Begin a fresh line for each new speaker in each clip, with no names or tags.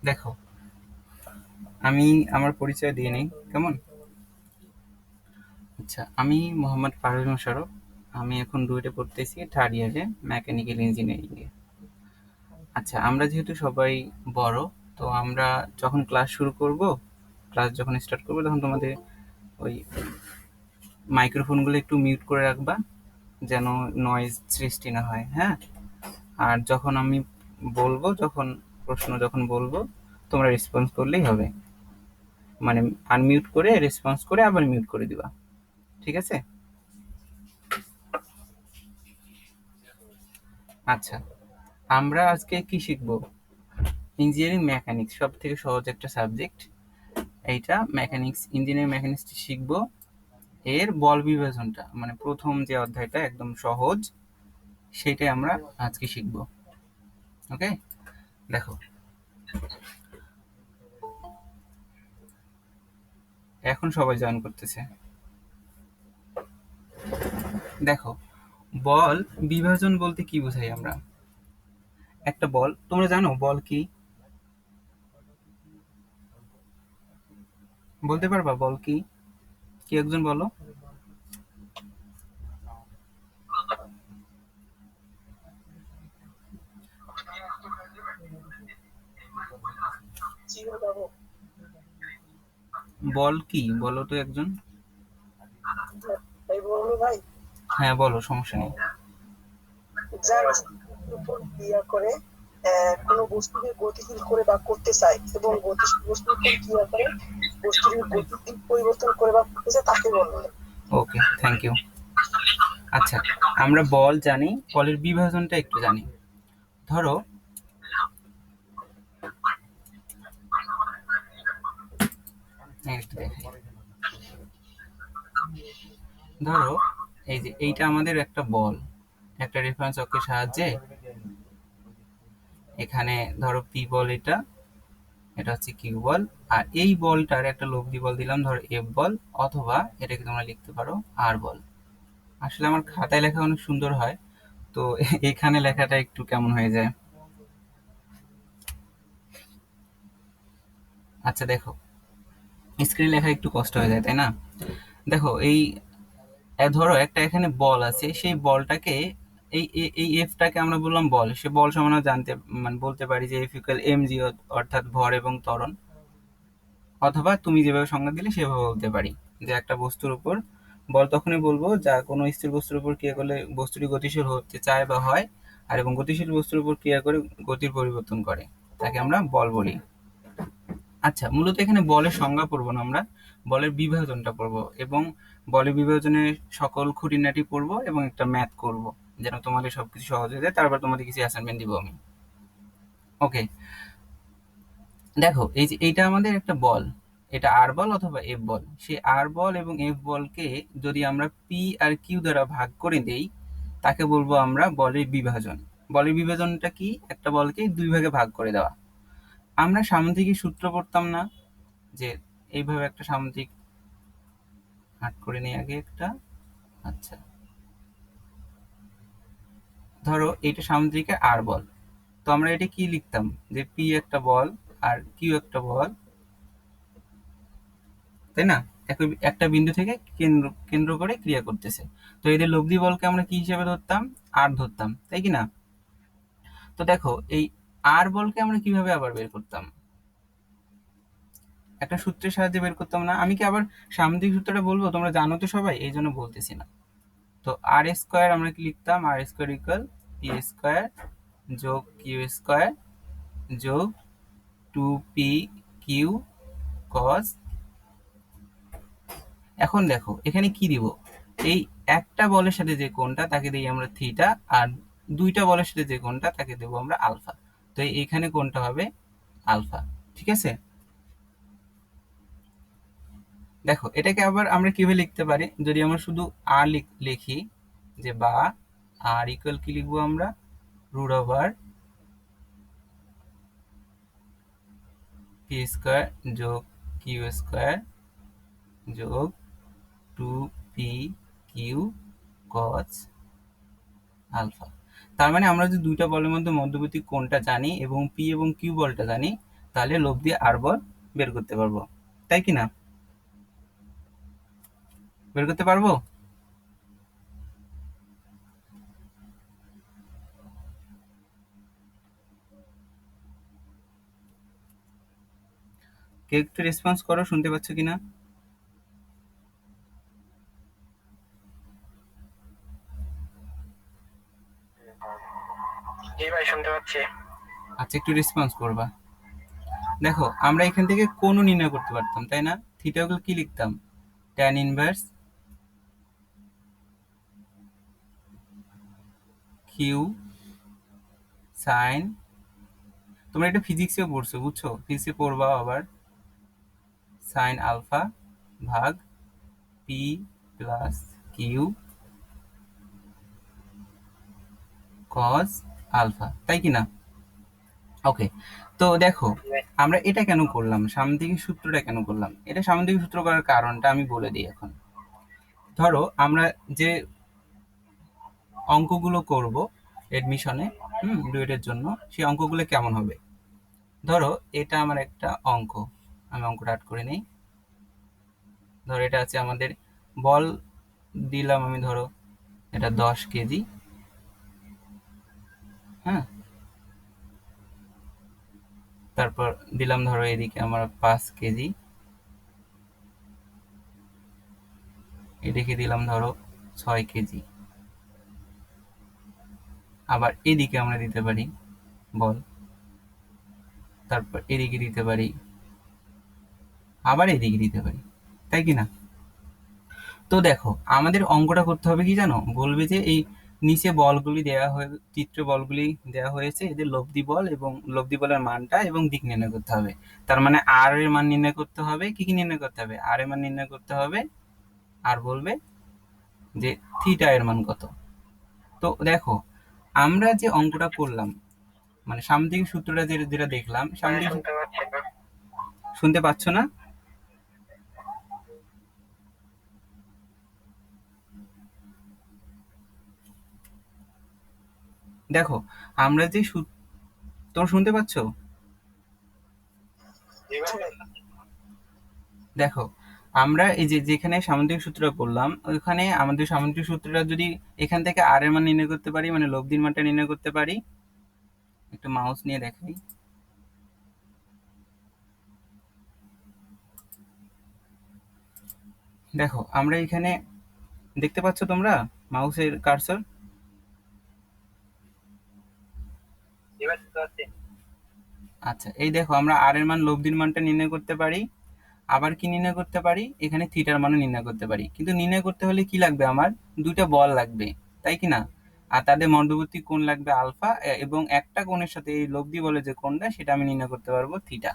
দেখো, আমি আমার পরিচয় দিয়ে নিই, কেমন? আচ্ছা, আমি মোহাম্মদ পারভেজ মোশাররফ। আমি এখন ডুয়েটে পড়তেছি, থার্ড ইয়ারে, মেকানিক্যাল ইঞ্জিনিয়ারিং এ। আচ্ছা, আমরা যেহেতু সবাই বড়, তো আমরা যখন ক্লাস শুরু করব, ক্লাস যখন স্টার্ট করবো, তখন তোমাদের ওই মাইক্রোফোনগুলো একটু মিউট করে রাখবা, যেন নয়েজ সৃষ্টি না হয়, হ্যাঁ? আর যখন আমি বলবো, যখন বলবো, তোমরা রেসপন্স করলেই হবে। মানে আনমিউট করে রেসপন্স করে আবার মিউট করে দিবা, ঠিক আছে? আচ্ছা, আমরা আজকে কি শিখবো? ইঞ্জিনিয়ারিং মেকানিক্স, সব থেকে সহজ একটা সাবজেক্ট এইটা। মেকানিক্স, ইঞ্জিনিয়ারিং মেকানিক্স শিখবো। এর বল বিভাজনটা, মানে প্রথম যে অধ্যায়টা একদম সহজ, সেইটাই আমরা আজকে শিখবো। ওকে, দেখো, এখন সবাই জয়েন করতেছে। দেখো, বল বিভাজন বলতে কি বোঝাই আমরা? একটা বল, তোমরা জানো বল কি? বলতে পারবা বল কি? কি একজন বলো। বল কি বলো তো একজন। হ্যাঁ বলো, সমস্যা নেই।
যার উপর ক্রিয়া করে কোনো বস্তুকে গতিশীল করে বা করতে চায়, এবং গতিশীল বস্তুর উপর ক্রিয়া করে বস্তুর গতির দিক পরিবর্তন করে বা করতে চায়, তাকে বলে।
ওকে, থ্যাংক ইউ। আচ্ছা, আমরা বল জানি, বলের বিভাজনটা একটু জানি। ধরো, একটু দেখাই। ধরো, এই যে এইটা আমাদের একটা বল, একটা রেফারেন্স অক্ষের সাহায্যে এখানে ধরো পি বল, এটা এটা হচ্ছে কিউ বল। আর এই বলটার একটা লব্ধি বল দিলাম, ধরো এফ বল, অথবা এটাকে তোমরা লিখতে পারো আর বল। আসলে আমার খাতায় লেখা অনেক সুন্দর হয়, তো এখানে লেখাটা একটু কেমন হয়ে যায়। আচ্ছা দেখো, স্ক্রিনে লেখা একটু কষ্ট হয়ে যায়, তাই না? দেখো, ধরো একটা এখানে বল আছে, সেই বলটাকে, এই এফটাকে আমরা বললাম বল। সে বল সমান জানতে, মানে বলতে পারি যে এফ ইকুয়াল এম জি, অর্থাৎ ভর এবং ত্বরণ। অথবা তুমি যেভাবে সংজ্ঞা দিলে সেভাবে বলতে পারি যে একটা বস্তুর উপর বল তখনই বলবো যা কোনো স্থির বস্তুর উপর ক্রিয়া করলে বস্তুটি গতিশীল হতে চায় বা হয়, আর এবং গতিশীল বস্তুর উপর ক্রিয়া করে গতির পরিবর্তন করে, তাকে আমরা বল বলি। আচ্ছা, মূলত এখানে বলের সংজ্ঞা পড়বো না আমরা, বলের বিভাজনটা পড়বো, এবং বলের বিভাজনের সকল খুঁটিনাটি পড়বো, এবং একটা ম্যাথ করব, যেন তোমাদের সবকিছু সহজ হয়ে যায়। তারপর তোমাদের কিছু অ্যাসাইনমেন্ট দিব আমি। ওকে, দেখো, এই যে এইটা আমাদের একটা বল, এটা আর বল অথবা এফ বল। সেই আর বল এবং এফ বলকে যদি আমরা পি আর কিউ দ্বারা ভাগ করে দেই, তাকে বলবো আমরা বলের বিভাজন। বলের বিভাজনটা কি? একটা বলকে দুই ভাগে ভাগ করে দেওয়া। আমরা সামুদ্রিক সূত্র পড়তাম না, যে এইভাবে একটা সামুদ্রিক ভাগ করে নিই আগে একটা। আচ্ছা, ধরো এটা সামুদ্রিকের আর বল, তো আমরা এটা কি লিখতাম, যে পি একটা বল আর কিউ একটা বল, তাই না? একটা বিন্দু থেকে কেন্দ্র কেন্দ্র করে ক্রিয়া করতেছে। তো এদের লব্ধি বলকে আমরা কি হিসেবে ধরতাম? আর ধরতাম, তাই কি না? তো দেখো, এই আর বলকে আমরা কিভাবে আবার বের করতাম? একটা সূত্রের সাহায্যে বের করতাম না? আমি কি আবার সামুদ্রিক সূত্রটা বলবো? তোমরা জানো তো সবাই, এই জন্য বলতেছি না। তো আর স্কোয়ার আমরা কি লিখতাম? আর স্কোয়ার ইকুয়াল পি স্কোয়ার যোগ কিউ স্কোয়ার যোগ টু পি কিউ কস। এখন দেখো এখানে কি দিব, এই একটা বলের সাথে যে কোণটা তাকে দিই আমরা থিটা, আর দুইটা বলের সাথে যে কোণটা তাকে দেবো আমরা আলফা। তো এইখানে কোণটা হবে আলফা, ঠিক আছে? দেখো, এটাকে আবার আমরা কিভাবে লিখতে পারি? যদি আমরা শুধু আর লিখি, যে বা আর ইকুয়াল কি লিখবো আমরা? রুট ওভার পি স্কোয়ার যোগ কিউ স্কোয়ার যোগ 2p কিউ কস আলফা। তার মানে আমরা যদি দুইটা বলের মধ্যে মধ্যবর্তী কোণটা জানি এবং পি এবং কিউ বলটা জানি, তাহলে লব দিয়ে আর বল বের করতে পারবো, তাই কি না? বের করতে পারবো? কেউ একটু রেসপন্স করো, শুনতে পাচ্ছ কিনা?
জি ভাই, শুনতে পাচ্ছি।
আচ্ছা, একটু রেসপন্স করবা। দেখো, আমরা এখান থেকে কোণও নির্ণয় করতে পারতাম, তাই না? থিটা গুলো কি লিখতাম? ট্যান ইনভার্স কিউ সাইন, তোমরা এটা ফিজিক্সেও পড়ছো, বুঝছো? ফিজিক্সে পড়বা আবার, সাইন আলফা ভাগ P plus Q cos alpha, তাই কি না? ওকে, তো দেখো, আমরা এটা কেন করলাম, সামনের সূত্রটা কেন করলাম? এটা সামনের সূত্র করার কারণটা আমি বলে দিই এখন। ধরো আমরা যে অঙ্কগুলো করব এডমিশনে, ডুয়েটের জন্য, সেই অঙ্কগুলো কেমন হবে? ধরো এটা আমার একটা অঙ্ক, আমি অঙ্কটা আট করে নিই। ধরো এটা আছে আমাদের বল, দিলাম আমি, ধরো এটা 10 কেজি। হ্যাঁ, তারপর দিলাম ধরো এদিকে আমার 5 কেজি, এদিকে দিলাম ধরো 6 কেজি। আবার এদিকে আমরা দিতে পারি বল, তারপর এদিকে দিতে পারি, আবার এদিকে দিতে পারি, তাই কি না? তো দেখো, আমাদের অঙ্কটা করতে হবে কি জানো? বলবে যে এই নিচে বলগুলি দেওয়া হয়ে, চিত্রে বলগুলি দেওয়া হয়েছে, এদের লব্ধি বল এবং লব্ধি বলের মানটা এবং দিক নির্ণয় করতে হবে। তার মানে আর এর মান নির্ণয় করতে হবে। কি কি নির্ণয় করতে হবে? আর এর মান নির্ণয় করতে হবে, আর বলবে যে থিটা এর মান কত। তো দেখো, আমরা যে অঙ্কটা করলাম, মানে সামনের সূত্রটা যেটা যেটা দেখলাম,
হ্যাঁ,
সামনের,
শুনতে পাচ্ছি না।
শুনতে পাচ্ছ না? দেখো, আমরা যে তোমরা শুনতে পাচ্ছ?
জি ভাই।
দেখো, আমরা এই যে যেখানে সামুদ্রিক সূত্রটা করলাম, ওইখানে আমাদের সামুদ্রিক সূত্রটা যদি এখান থেকে আর এর মান নির্ণয় করতে পারি, মানে লব্ধির মানটা নির্ণয় করতে পারি, একটু মাউস নিয়ে দেখাই। দেখো, আমরা এখানে দেখতে পাচ্ছ তোমরা মাউসের কার্সর?
জি ভাই, শুনতে পাচ্ছি।
আচ্ছা, এই দেখো, আমরা আর এর মান লব্ধির মানটা নির্ণয় করতে পারি, আবার কি নির্ণয় করতে পারি, এখানে থিটার মানও নির্ণয় করতে পারি। কিন্তু নির্ণয় করতে হলে কি লাগবে? আমার দুইটা বল লাগবে, তাই কি না? আর তাদের মধ্যবর্তী কোণ লাগবে আলফা, এবং একটা কোণের সাথে এই লব্ধি বলে যে কোণটা, সেটা আমি নির্ণয় করতে পারবো থিটা।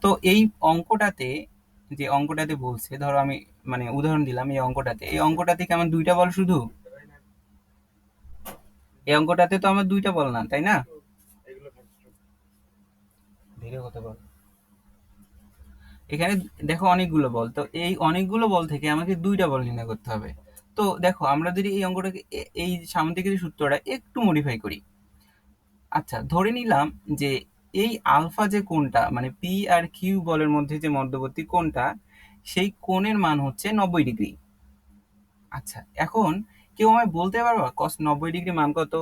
তো এই অঙ্কটাতে, যে অঙ্কটাতে বলছে, ধরো আমি মানে উদাহরণ দিলাম, এই অঙ্কটাতে কি আমার দুইটা বল শুধু? এই অঙ্কটাতে তো আমার দুইটা বল না, তাই না? ধীরে কথা বল। এখানে দেখো অনেকগুলো বল, তো এই অনেকগুলো বল থেকে আমাকে দুইটা বল নির্ণয় করতে হবে। তো দেখো, আমরা যদি এই অঙ্কটাকে এই সামুদ্রিক সূত্রটা একটু মডিফাই করি। আচ্ছা, ধরে নিলাম যে এই আলফা যে কোণটা, মানে পি আর কিউ বলের মধ্যে যে মধ্যবর্তী কোণটা, সেই কোণের মান হচ্ছে 90 ডিগ্রি। আচ্ছা, এখন কেউ আমায় বলতে পারবা কস 90 ডিগ্রি মান কত?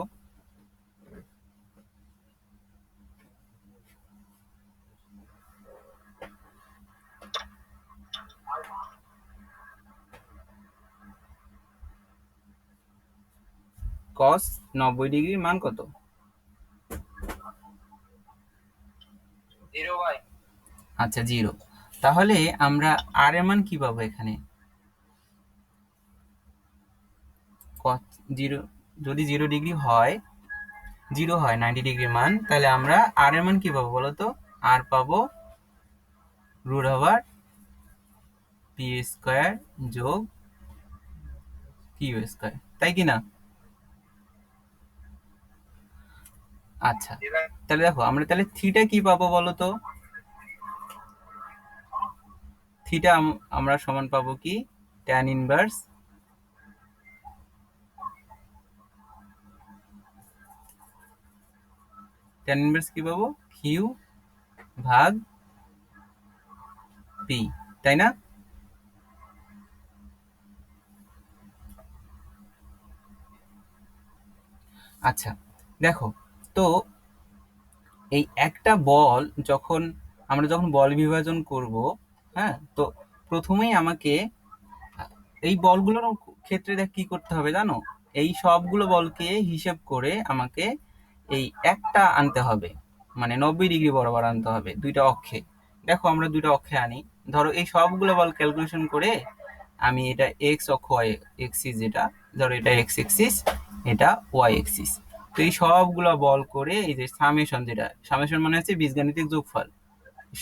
কস 90 ডিগ্রির মান কত?
0 ভাই।
আচ্ছা, 0। তাহলে আমরা আর এর মান কি পাবো এখানে? কস 0, যদি 0 ডিগ্রি হয়, 0 হয় 90 ডিগ্রির মান, তাহলে আমরা আর এর মান কি পাবো বলো তো? আর পাবো √ওভার পি স্কোয়ার যোগ কিউ স্কোয়ার, তাই কি না? আচ্ছা,
জি ভাই।
তাহলে দেখো, আমরা তাহলে থিটা কি পাবো বলো তো? থিটা আমরা সমান পাবো কি ট্যান ইনভার্স কি পাবো কিউ ভাগ পি, তাই না? আচ্ছা দেখো, তো এই একটা বল যখন বল বিভাজন করব, হ্যাঁ, তো প্রথমেই আমাকে এই বলগুলোর ক্ষেত্রে দেখ কি করতে হবে জানো, এই সবগুলো বলকে হিসেব করে আমাকে এই একটা আনতে হবে, মানে 90 ডিগ্রি বরাবর আনতে হবে দুইটা অক্ষে। দেখো আমরা দুইটা অক্ষে আনি, ধরো এই সবগুলো বল ক্যালকুলেশন করে আমি এটা এক্স অক্ষ ওয়াই এক্সিস, যেটা ধরো এটা এক্স এক্সিস, এটা ওয়াই এক্সিস, তো এই সবগুলো বল করে এই যে সামেশন, যেটা সামেশন মানে হচ্ছে বীজগাণিতিক যোগফল,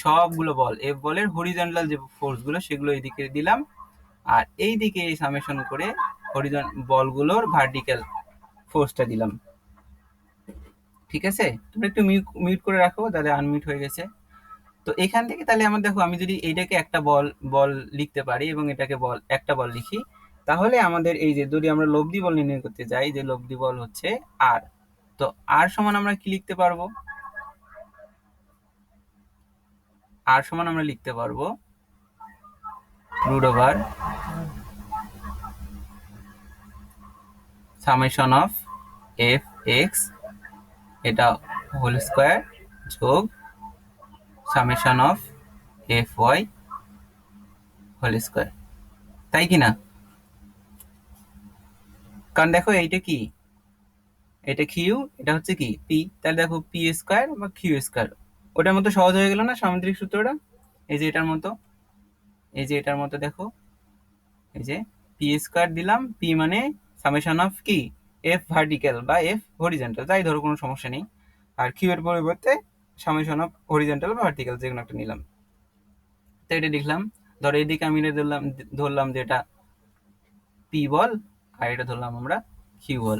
সবগুলো বল এফ বলের হরিজন্টাল যে ফোর্স গুলো সেগুলো এইদিকে দিলাম, আর এইদিকে এই সামেশন করে বলগুলোর ভার্টিক্যাল ফোর্সটা দিলাম। ঠিক আছে, তোমরা একটু মিউট করে রাখো, তাহলে আনমিউট হয়ে গেছে। তো এখান থেকে তাহলে আমার দেখো, আমি যদি এইটাকে একটা বল বল লিখতে পারি এবং এটাকে বল একটা বল লিখি, তাহলে আমাদের এই যে যদি আমরা লব্ধি বল নির্ণয় করতে যাই, যে লব্ধি বল হচ্ছে আর, তো আর সমান আমরা কি লিখতে পারবো, আর সমান আমরা লিখতে পারবো root over summation of F X, এটা হোল স্কোয়ার, যোগ summation of F Y whole square, তাই কি না? কারণ দেখো এইটা কি, এটা কিউ, এটা হচ্ছে কি পি, তাহলে দেখো পি স্কোয়ার বা কিউ স্কোয়ার, ওটার মতো সহজ হয়ে গেল না সামুদ্রিক সূত্রটা? এই যে এটার মতো, এই যে এটার মতো দেখো, এই যে পি স্কোয়ার দিলাম, পি মানে সামেশন অফ কি এফ ভার্টিক্যাল বা এফ হরিজন্টাল, যাই ধরো কোনো সমস্যা নেই, আর কিউ এর পরিবর্তে সামেশন অফ হরিজন্টাল বা ভার্টিক্যাল যে কোনো একটা নিলাম, তো এটা লিখলাম। ধরো এদিকে আমি এটা ধরলাম যে এটা পি বল, আর এটা ধরলাম আমরা কিউ বল,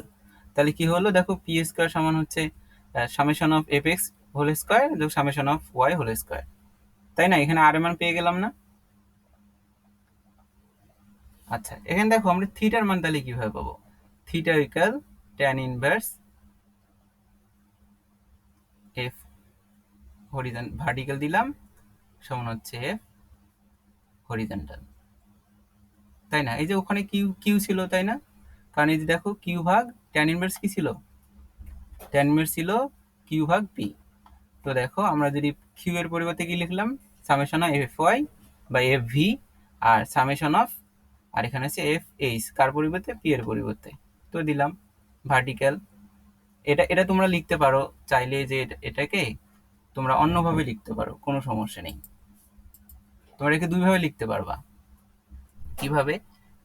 তাহলে কি হলো দেখো, পি স্কোয়ার সমান হচ্ছে summation of F X whole square যোগ summation of Y whole square, তাই না? এখানে আর এর মান পেয়ে গেলাম না? আচ্ছা এখানে দেখো আমরা থিটার মান তাহলে কিভাবে পাবো, theta equal tan inverse F vertical দিলাম সমান হচ্ছে এফ হরিজন্টাল, তাই না? এই যে ওখানে কিউ কিউ ছিল, তাই না? কারণ এই যে দেখো কিউ ভাগ ট্যান ইনভার্স কি ছিল, ট্যান ইনভার্স ছিল কিউ ভাগ পি, তো দেখো আমরা যদি কিউ এর পরিবর্তে কি লিখলাম, সামেশন অফ এফ ওয়াই বা এফ ভি, আর সামেশন অফ, আর এখানে হচ্ছে এফ এইচ, কার পরিবর্তে পি এর পরিবর্তে, তো দিলাম ভার্টিক্যাল। এটা এটা তোমরা লিখতে পারো চাইলে, যে এটাকে তোমরা অন্যভাবে লিখতে পারো, কোনো সমস্যা নেই, তোমরা একে দুইভাবে লিখতে পারবা। কিভাবে,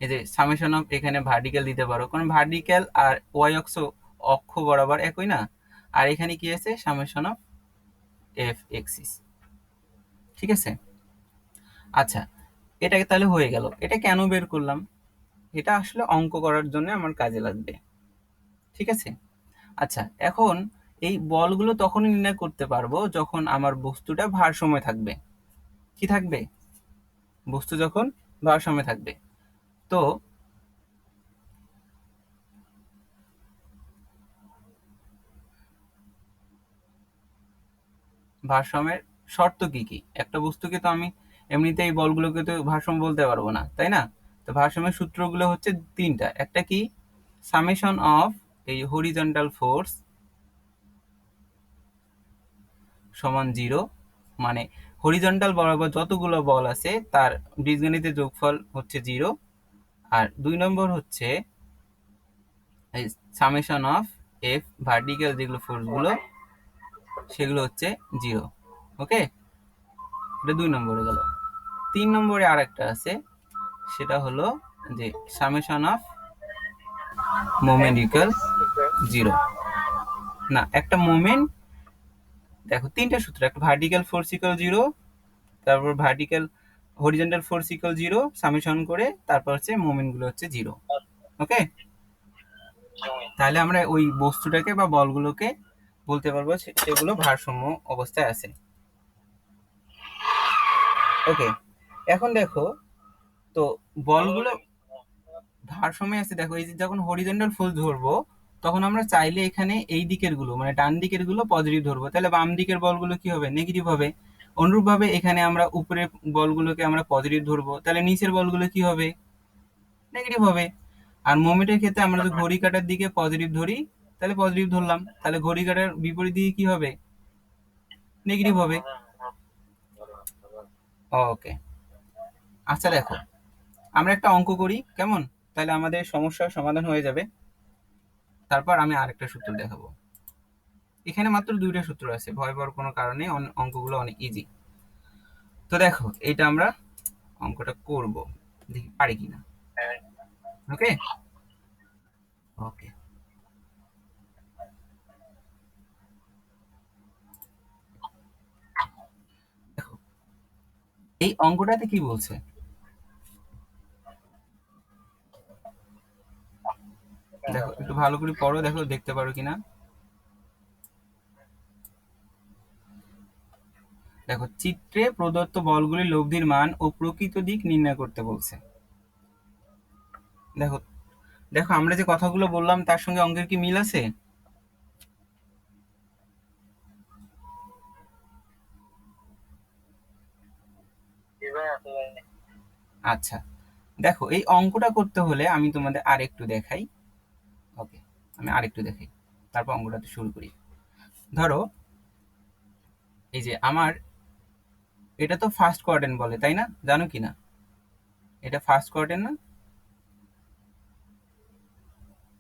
এই যে সামেশন অফ এখানে ভার্টিক্যাল দিতে পারো, কারণ ভার্টিক্যাল আর ওয়াই অক্ষ অক্ষ বরাবর একই না, আর এখানে কি আছে সামেশন অফ এফ এক্সিস, ঠিক আছে? আচ্ছা এটাকে তাহলে হয়ে গেল, এটা কেন বের করলাম, এটা আসলে অঙ্ক করার জন্য আমার কাজে লাগবে, ঠিক আছে? আচ্ছা এখন এই বলগুলো তখনই নির্ণয় করতে পারবো যখন আমার বস্তুটা ভারসাম্য থাকবে, কি থাকবে, বস্তু যখন ভারসাম্য থাকবে। তো ভারসাম্যের শর্ত কি কি, একটা বস্তুকে তো আমি এমনিতেই বলগুলোকে তো ভারসাম্য বলতে পারবো না, তাই না? তো ভারসাম্যের সূত্রগুলো হচ্ছে তিনটা, একটা কি সামেশন অফ এই হরিজন্টাল ফোর্স সমান জিরো, মানে হরিজন্টাল বরাবর যতগুলো বল আছে তার বীজগণিতের যোগফল হচ্ছে জিরো, আর দুই নম্বর হচ্ছে এই সামেশন অফ এফ ভার্টিক্যাল যেগুলো ফোর্স গুলো সেগুলো হচ্ছে জিরো। ওকে, এটা দুই নম্বরে গেল। তিন নম্বরে আর একটা আছে, সেটা হলো যে summation of moment equal zero, না একটা মোমেন্ট, দেখো তিনটা সূত্র, একটা ভার্টিক্যাল ফোর্স ইকুয়াল জিরো, তারপর vertical horizontal force equal zero summation করে, তারপর হচ্ছে মোমেন্ট গুলো হচ্ছে জিরো। ওকে, তাহলে আমরা ওই বস্তুটাকে বা বলগুলোকে বলতে পারবো সেগুলো ভারসাম্য অবস্থায় আছে। ওকে, এখন দেখো, তো বলগুলো ভারসাম্যে আছে। দেখো এই যে যখন হরিজন্টাল ফোর্স ধরবো, তখন আমরা চাইলে এখানে এই দিকের গুলো মানে ডান দিকের গুলো পজিটিভ ধরবো, তাহলে বাম দিকের বলগুলো কি হবে, নেগেটিভ হবে। অনুরূপ ভাবে এখানে আমরা উপরের বলগুলোকে আমরা পজিটিভ ধরবো, তাহলে নিচের বলগুলো কি হবে, নেগেটিভ হবে। আর মোমেন্টের ক্ষেত্রে আমরা যদি ঘড়ি কাঁটার দিকে পজিটিভ ধরি, তাহলে পজিটিভ ধরলাম, তাহলে ঘড়ি কাঁটার বিপরীত দিকে কি হবে, নেগেটিভ হবে। ওকে, আচ্ছা দেখো, আমরা একটা অঙ্ক করি কেমন, তাহলে আমাদের সমস্যার সমাধান হয়ে যাবে। তারপর আমি আরেকটা সূত্র দেখাবো। এখানে মাত্র দুইটা সূত্র আছে, ভয় পাওয়ার কোনো কারণে, অঙ্কগুলো অনেক ইজি। তো দেখো এইটা আমরা অঙ্কটা করব, দেখি পারি কিনা। ওকে, ওকে। দেখো এই অঙ্কটাতে কি বলছে, দেখো একটু ভালো করে পড়ো, দেখো দেখতে পারো কিনা। দেখো চিত্রে প্রদত্ত বলগুলির লব্ধির মান ও প্রকৃত দিক নির্ণয় করতে বলছে। দেখো, দেখো আমরা যে কথাগুলো বললাম তার সঙ্গে অঙ্কের কি মিল আছে? আচ্ছা, দেখো এই অঙ্কটা করতে হলে আমি তোমাদের আরেকটু দেখাই। ওকে, আমি আরেকটু দেখাই, তারপর অঙ্কটাতে শুরু করি। ধরো এই যে আমার, এটা তো ফার্স্ট কোয়ার্টেন্ট বলে তাই না, জানো কি না? এটা ফার্স্ট কোয়ার্টেন্ট না,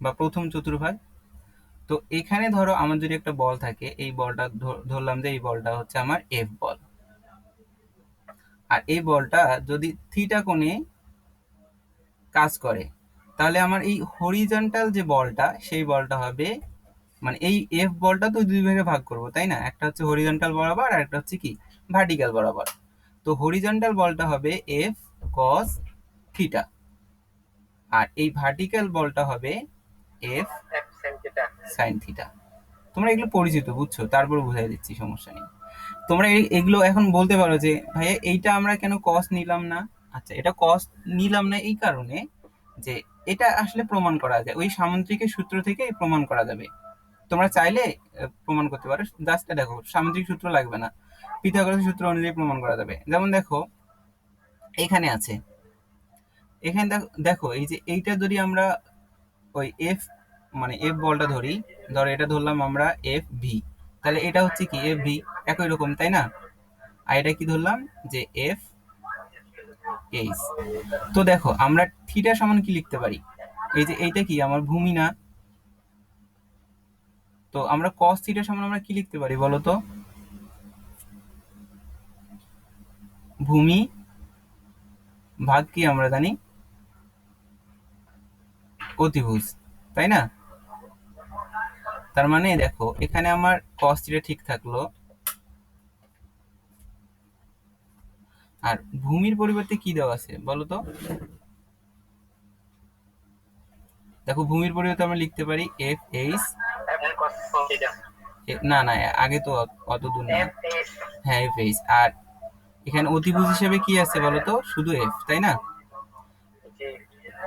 বা প্রথম চতুর্ভাগ। তো এখানে ধরো আমার যদি একটা বল থাকে, এই বলটা ধরলাম যে এই বলটা হচ্ছে আমার এফ বল। আর এই বলটা যদি থিটা কোণে কাজ করে, তাহলে আমার এই হরিজন্টাল যে বলটা, সেই বলটা হবে, মানে এই এফ বলটা তো দুই ভাগে ভাগ করব তাই না, একটা হচ্ছে হরিজন্টাল বরাবর আর একটা হচ্ছে কি ভার্টিক্যাল বরাবর। তো হরিজন্টাল বলটা হবে এফ কস থিটা, আর এই ভার্টিক্যাল বলটা হবে এফ সাইন থিটা। তোমরা এগুলো পরিচিত বুঝছো, তারপর বুঝাই দিচ্ছি, সমস্যা নেই। তোমরা এগুলো এখন বলতে পারো যে ভাইয়া এইটা আমরা কেন কস নিলাম না। আচ্ছা, এটা কস নিলাম না এই কারণে যে এটা আসলে প্রমাণ করা যায়, ওই সামুদ্রিকের সূত্র থেকে প্রমাণ করা যাবে। তোমরা চাইলে প্রমাণ করতে পারো, জাস্ট দেখো সামুদ্রিক সূত্র লাগবে না, পিথাগোরাসের সূত্র অনুযায়ী প্রমাণ করা যাবে। যেমন দেখো এখানে আছে, এখানে দেখো দেখো এই যে এইটা যদি আমরা ওই এফ মানে এফ বলটা ধরি, ধরো এটা ধরলাম আমরা এফ ভি, তাহলে এটা হচ্ছে কি এফ ভি, একই রকম তাই না। আর এটা কি ধরলাম যে এফ এইচ। তো দেখো আমরা থিটা সমান কি লিখতে পারি, এই যে এইটা কি আমার ভূমি না, তো আমরা কস থিটা সমান আমরা কি লিখতে পারি বলো তো, ভূমি ভাগ কি আমরা জানি অতিভুজ, তাই না। তার মানে দেখো এখানে আমার কস থিটা ঠিক থাকলো, আর ভূমির পরিবর্তে কি দেওয়া আছে বলো তো। দেখো ভূমির পরিবর্তে আমরা লিখতে পারি এফ এইচ, না না আগে তো অত দূর না, হ্যাঁ এফ এইচ। আর এখানে অতিভুজ হিসেবে কি আছে বলতো, শুধু এফ তাই না।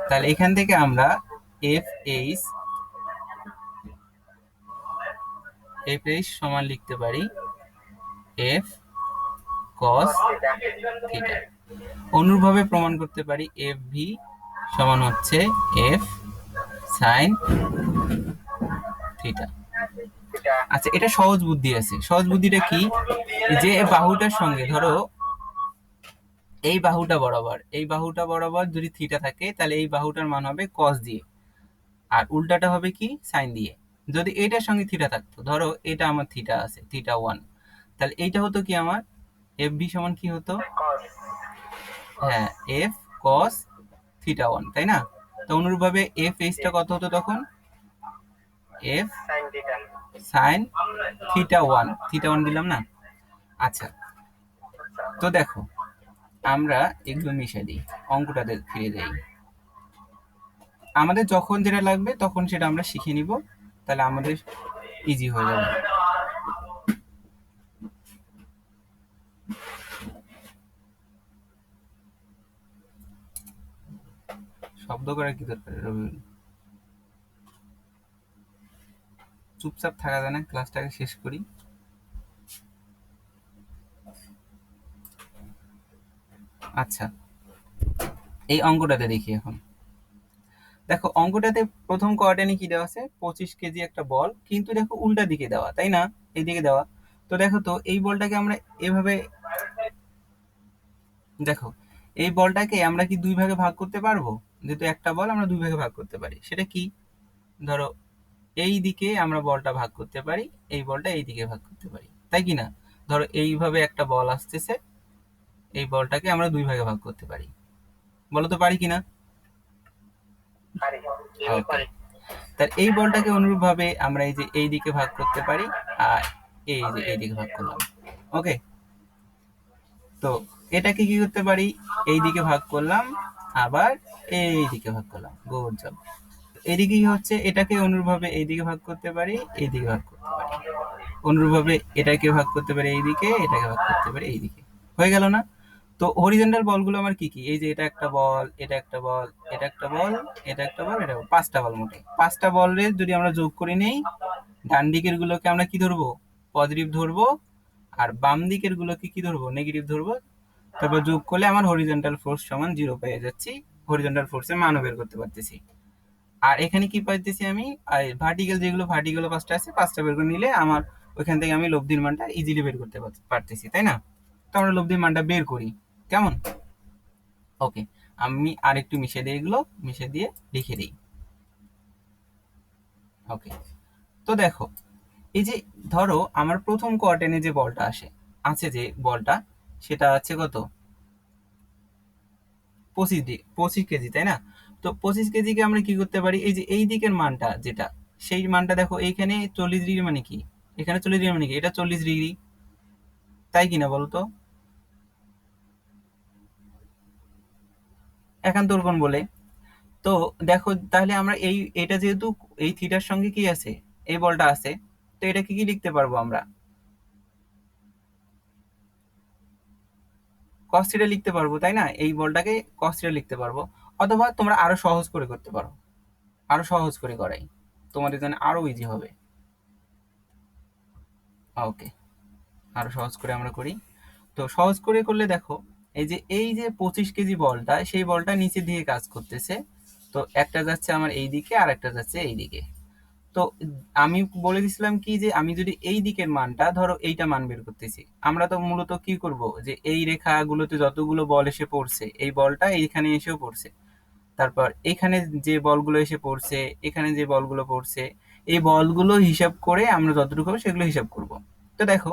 তাহলে এখান থেকে আমরা এফ এইচ, এফ এইচ সমান লিখতে পারি এফ কস থিটা। অনুরূপভাবে প্রমাণ করতে পারি এফ ভি সমান হচ্ছে এফ সাইন থিটা। আচ্ছা, এটা সহজ বুদ্ধি আছে, সহজ বুদ্ধিটা কি, যে বাহুটার সঙ্গে ধরো এই বাহুটা বরাবর, এই বাহুটা বরাবর যদি থিটা থাকে, তাহলে এই বাহুটার মান হবে কস দিয়ে, আর উল্টাটা হবে কি সাইন দিয়ে। যদি এটার সঙ্গে থিটা থাকতো, ধরো এটা আমার থিটা আছে থিটা ওয়ান, তাহলে এইটা হতো কি আমার এফ ভি সমান কি হতো, হ্যাঁ এফ কস থিটা ওয়ান তাই না। তো অনুরূপভাবে এফ এইচটা কত হতো তখন, F sine theta one, theta one দিলাম না। আচ্ছা, তো দেখো আমরা এগুলো মিশিয়ে দিই, অঙ্কটাতে ফিরে যাই। আমাদের যখন যেটা লাগবে তখন সেটা আমরা শিখে নিব, তাহলে আমাদের ইজি হয়ে যাবে। শব্দ করার কি দরকার রবিউল? চুপচাপ থাকা যায় না, ক্লাসটাকে শেষ করি। আচ্ছা, এই অঙ্কটাতে দেখি এখন। দেখো অঙ্কটাতে প্রথম কোয়ার্টারে কি দেওয়া আছে, 25 কেজি একটা বল, কিন্তু দেখো উল্টা দিকে দেওয়া, তাই না? এইদিকে দেওয়া। তো দেখো তো এই বলটাকে আমরা এভাবে, দেখো এই বলটাকে আমরা কি দুই ভাগে ভাগ করতে পারবো? যেহেতু একটা বল আমরা দুই ভাগে ভাগ করতে পারি, সেটা কি? ধরো এই দিকে আমরা বলটা ভাগ করতে পারি, এই বলটা এই দিকে ভাগ করতে পারি, তাই কি না? ধরো এইভাবে একটা বল আসতেছে, এই বলটাকে আমরা দুই ভাগে ভাগ করতে পারি, বলো তো পারি কিনা? ওকে, তার এই বলটাকে অনুরূপ ভাবে আমরা এই যে এই দিকে ভাগ করতে পারি, আর এই যে এই দিকে ভাগ করলাম। ওকে, তো এটাকে কি করতে পারি, এই দিকে ভাগ করলাম, আবার এই দিকে ভাগ করলাম, গুড জব। এদিকে কি হচ্ছে, এটাকে অনুরূপভাবে এইদিকে ভাগ করতে পারি, এইদিকে ভাগ করতে পারি, অনুরূপভাবে এটাকে ভাগ করতে পারি এইদিকে, এটাকে ভাগ করতে পারি এইদিকে। হয়ে গেল না? তো হরিজন্টাল বলগুলো আমার কি কি, এই যে এটা একটা বল, এটা একটা বল, এটা একটা বল, এটা একটা বল, এটা পাঁচটা বল, মোটে পাঁচটা বলের যদি আমরা যোগ করে নেই, ডান দিকের গুলোকে আমরা কি ধরবো, পজিটিভ ধরবো, আর বাম দিকের গুলোকে কি ধরবো, নেগেটিভ ধরবো। তারপর যোগ করলে আমার হরিজন্টাল ফোর্স সমান 0 পেয়ে যাচ্ছি, হরিজন্টাল ফোর্সের মানও বের করতে পারতেছি। আর এখানে কি পাইতেছি আমি, ভার্টিক্যাল যেগুলো, ভার্টিক্যাল পাঁচটা আছে, পাঁচটা বের করে নিলে আমার ওইখান থেকে আমি লব্ধির মানটা ইজিলি বের করতে পারতেছি, তাই না? তো আমরা লব্ধির মানটা বের করি, কেমন? ওকে, আমি আর একটু মিশে দিই, এগুলো মিশে দিয়ে লিখে দিই। ওকে, তো দেখো এই যে ধরো আমার প্রথম কোয়ার্টেনে যে বলটা আছে যে বলটা, সেটা আছে কত, 25 কেজি, তাই না? তো 25 কেজিকে আমরা কি করতে পারি, এই যে এই দিকের মানটা যেটা, সেই মানটা দেখো এইখানে 40 ডিগ্রি মানে কি, এখানে 40 ডিগ্রি মানে কি, এটা 40 ডিগ্রি, তাই কিনা বলতো? একান্তর কোণ বলে। তো দেখো তাহলে আমরা এটা যেহেতু এই থিটার সঙ্গে কি আছে, এই বলটা আছে, তো এটা কি কি লিখতে পারবো আমরা, কস থিটা লিখতে পারবো, তাই না? এই বলটাকে কস থিটা লিখতে পারবো। অথবা তোমরা আরো সহজ করে করতে পারো, আরো সহজ করে করাই, তোমাদের জন্য আরো ইজি হবে। ওকে, আরো সহজ করে আমরা করি। তো সহজ করে করলে দেখো, এই যে 25 কেজি বলটা, সেই বলটা নিচের দিকে কাজ করতেছে। তো একটা যাচ্ছে আমার এই দিকে, আর একটা যাচ্ছে এই দিকে। তো আমি বলে দিছিলাম কি, যে আমি যদি এই দিকের মানটা, ধরো এইটা মান বের করতেছি, আমরা তো মূলত কি করব, যে এই রেখাগুলোতে যতগুলো বল এসে পড়ছে, এই বলটা এইখানে এসেও পড়ছে, তারপর এখানে যে বলগুলো এসে পড়ছে, এখানে যে বলগুলো পড়ছে, এই বলগুলো হিসাব করে আমরা যতটুকু হবে সেগুলো হিসাব করব। তো দেখো,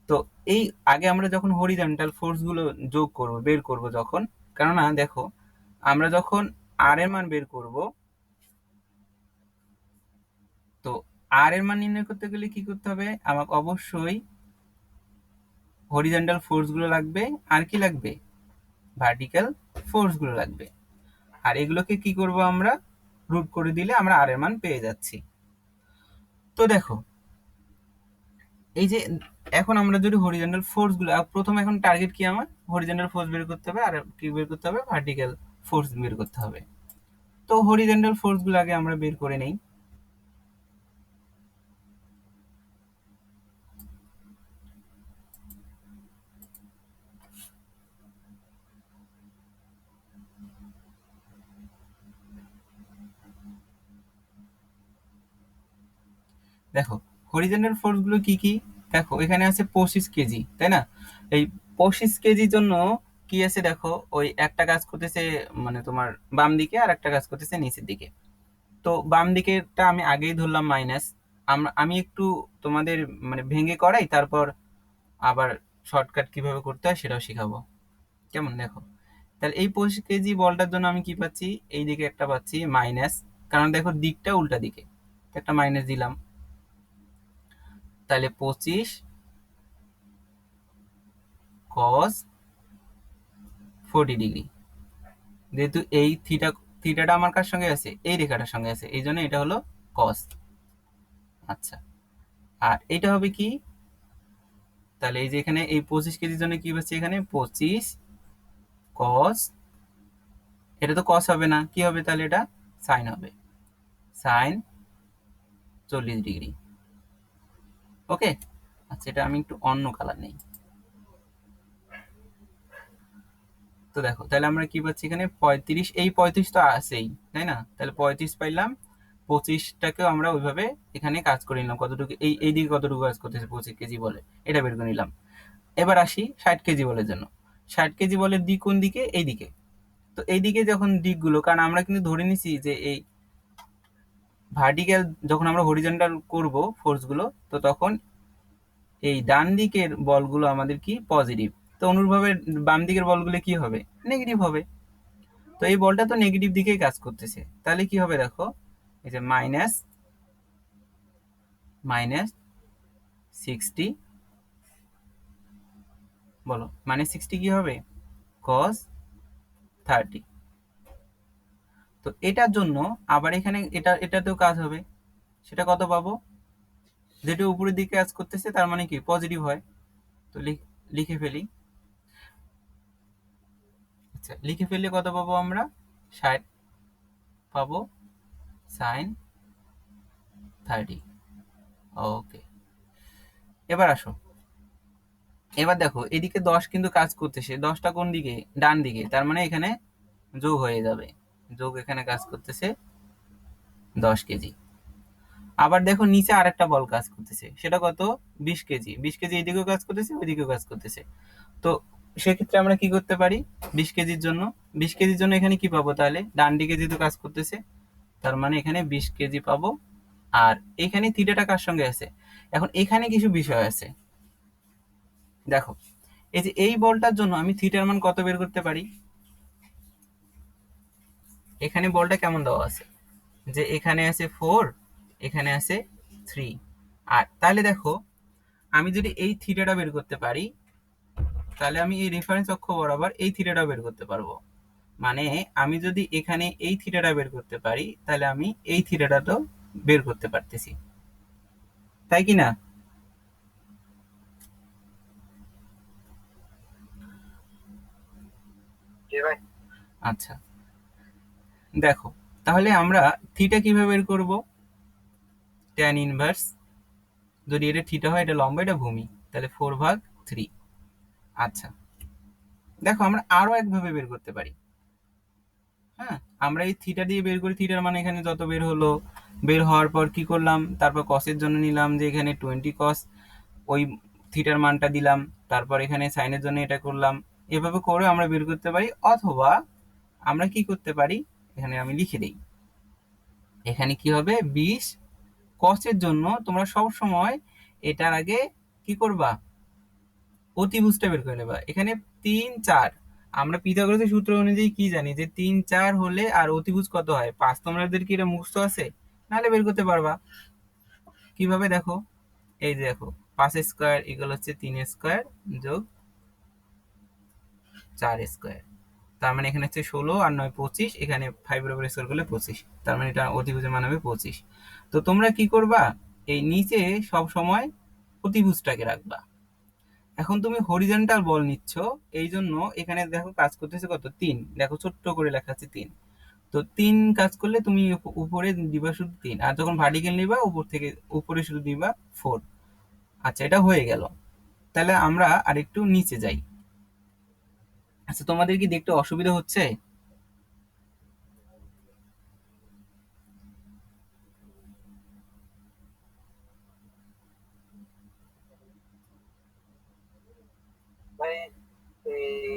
তো এই আগে আমরা যখন হরিজন্টাল ফোর্স গুলো যোগ করব, বের করব যখন, কেননা দেখো আমরা যখন আর এর মান বের করব, তো আর এর মান নির্ণয় করতে গেলে কি করতে হবে, আমাকে অবশ্যই হরিজন্টাল ফোর্স গুলো লাগবে, আর কি লাগবে, ভার্টিক্যাল ফোর্স গুলো লাগবে। আর এগুলোকে কি করব, আমরা রুট করে দিলে আমরা আর এর মান পেয়ে যাচ্ছি। তো দেখো এই যে এখন আমরা যদি হরিজন্টাল ফোর্স গুলো, প্রথম এখন টার্গেট কি, আমার হরিজন্টাল ফোর্স বের করতে হবে, আর কি বের করতে হবে, ভার্টিক্যাল ফোর্স বের করতে হবে। তো হরিজন্টাল ফোর্স গুলো আগে আমরা বের করে নেই। দেখো হরিজন্টাল ফোর্স গুলো কি কি, দেখো এখানে আছে 25 কেজি, তাই না? এই 25 কেজির জন্য কি আছে, দেখো ওই একটা কাজ করতেছে মানে তোমার বাম দিকে, আর একটা কাজ করতেছে নিচের দিকে। তো বাম দিকেরটা আমি আগেই ধরলাম মাইনাস। আমি একটু তোমাদের মানে ভেঙে করাই, তারপর আবার শর্টকাট কিভাবে করতে হয় সেটাও শিখাবো, কেমন? দেখো তাহলে এই 25 কেজি বলটার জন্য আমি কি পাচ্ছি, এই দিকে একটা পাচ্ছি মাইনাস, কারণ দেখো দিকটা উল্টা দিকে, তো একটা মাইনাস দিলাম। তাহলে 25 cos 40 ডিগ্রি, যেহেতু এই থিটাটা আমার কার সঙ্গে আছে, এই রেখাটার সঙ্গে আছে, এই জন্য এটা হলো কস। আচ্ছা, আর এটা হবে কি, তাহলে এই যে এখানে এই 25 কেজির জন্য কি পাচ্ছি, এখানে 25 cos এটা তো কস হবে না, কি হবে তাহলে? এটা সাইন হবে, সাইন 40 ডিগ্রি। ওকে। আচ্ছা, এটা আমি একটু অন্য কালার নেই। তো দেখো, তাহলে আমরা কি পাচ্ছি এখানে 35, এই 35 তো আছেই, তাই না? তাহলে 35 পাইলাম। 25টাকেও আমরা ওইভাবে এখানে কাজ করে নিলাম, কতটুকু এই দিকে কতটুকু কাজ করতেছে 25 কেজি বলে, এটা বের করে নিলাম। এবার আসি 60 কেজি বলের জন্য। 60 কেজি বলের দিক কোন দিকে? এই দিকে। তো এই দিকে যখন দিকগুলো, কারণ আমরা কিন্তু ধরে নিছি যে এই ভার্টিক্যাল, যখন আমরা হরিজন্টাল করব ফোর্সগুলো, তো তখন এই ডান দিকের বলগুলো আমাদের কি পজিটিভ। তো অনুরূপভাবে বাম দিকের বলগুলো কি হবে? নেগেটিভ হবে। তো এই বলটা তো নেগেটিভ দিকেই কাজ করতেছে, তাহলে কি হবে দেখো, এই যে মাইনাস মাইনাস 60, বলো -60 কি হবে? কস 30। তো এটার জন্য আবার এখানে এটাতেও কাজ হবে, সেটা কত পাবো? যেটা উপরের দিকে কাজ করতেছে তার মানে কি পজিটিভ হয়। তো লিখে ফেলি। আচ্ছা, লিখে ফেললে কত পাবো আমরা? 60 পাবো, সাইন 30। ওকে। এবার আসো, এবার দেখো এদিকে 10 কিন্তু কাজ করতেছে, 10টা কোন দিকে? ডান দিকে, তার মানে এখানে যোগ হয়ে যাবে, যোগ এখানে কাজ করতেছে 10 কেজি। আবার দেখো নিচে আরেকটা বল কাজ করতেছে, সেটা কত? 20 কেজি। 20 কেজি এইদিকেও কাজ করতেছে, ওইদিকেও কাজ করতেছে। তো সেক্ষেত্রে আমরা কি করতে পারি? 20 কেজির জন্য, 20 কেজির জন্য এখানে কি পাবো তাহলে? ডান দিকে যেহেতু কাজ করতেছে, তার মানে এখানে 20 কেজি পাবো। আর এখানে থিটাটা কার সঙ্গে আছে? এখন এখানে কিছু বিষয় আছে, দেখো। এই যে এই বলটার জন্য আমি থিটার মান কত বের করতে পারি? এখানে বলটা কেমন দেওয়া আছে, যে এখানে আছে 4, এখানে আছে 3। আর তাহলে দেখো, আমি যদি এই থিটাটা বের করতে পারি, তাহলে আমি এই রেফারেন্স অক্ষ বরাবর এই থিটাটা বের করতে পারবো। মানে আমি যদি এখানে এই থিটাটা বের করতে পারি, তাহলে আমি এই থিটাটা তো বের করতে পারতেছি, তাই কি না? আচ্ছা, দেখো, তাহলে আমরা থিটা কিভাবে বের করব? ট্যান ইনভার্স, যদি এটা থিটা হয়, এটা লম্বা, এটা ভূমি, তাহলে 4/3। আচ্ছা, দেখো আমরা আরো একভাবে বের করতে পারি। হ্যাঁ, আমরা এই থিটা দিয়ে বের করি, থিটার মানে এখানে যত বের হলো, বের হওয়ার পর কি করলাম, তারপর কসের জন্য নিলাম যে এখানে 20 cos, ওই থিটার মানটা দিলাম, তারপর এখানে সাইনের জন্য এটা করলাম। এভাবে করে আমরা বের করতে পারি, অথবা আমরা কি করতে পারি, এখানে আমি লিখে দিই। এখানে কি হবে, 20 cos-এর জন্য তোমরা সব সময় এটার আগে কি করবা, অতিভুজটা বের করে নেবা। এখানে 3 4, আমরা পিথাগোরাসের সূত্র অনুযায়ী কি জানি, যে 3 4 হলে আর অতিভুজ কত হয়? 5। তোমাদের কি এটা মুখস্থ আছে? নাহলে বের করতে পারবা। কিভাবে দেখো, এই যে দেখো, 5 স্কোয়ার ইকুয়াল হচ্ছে 3 স্কোয়ার যোগ 4 স্কোয়ার। তার মানে এখানে হচ্ছে 16 আর 9 25, এখানে 5 এর উপর স্কোয়ার করলে 25, তার মানে এটা অতিভুজের মান হবে 25। তো তোমরা কি করবা, এই নিচে সব সময় অতিভুজটাকে রাখবা। এখন তুমি হরিজন্টাল বল নিচ্ছ, এই জন্য এখানে দেখো কাজ করতেছে কত? 3, দেখো ছোট্ট করে লেখা আছে 3। তো 3 কাজ করলে তুমি উপরে দিবা শুধু 3, আর যখন ভার্টিক্যাল নিবা উপর থেকে উপরে শুধু দিবা 4। আচ্ছা, এটা হয়ে গেল। তাহলে আমরা আরেকটু নিচে যাই। আচ্ছা, তোমাদের কি দেখতে অসুবিধা হচ্ছে?
ভাই, এই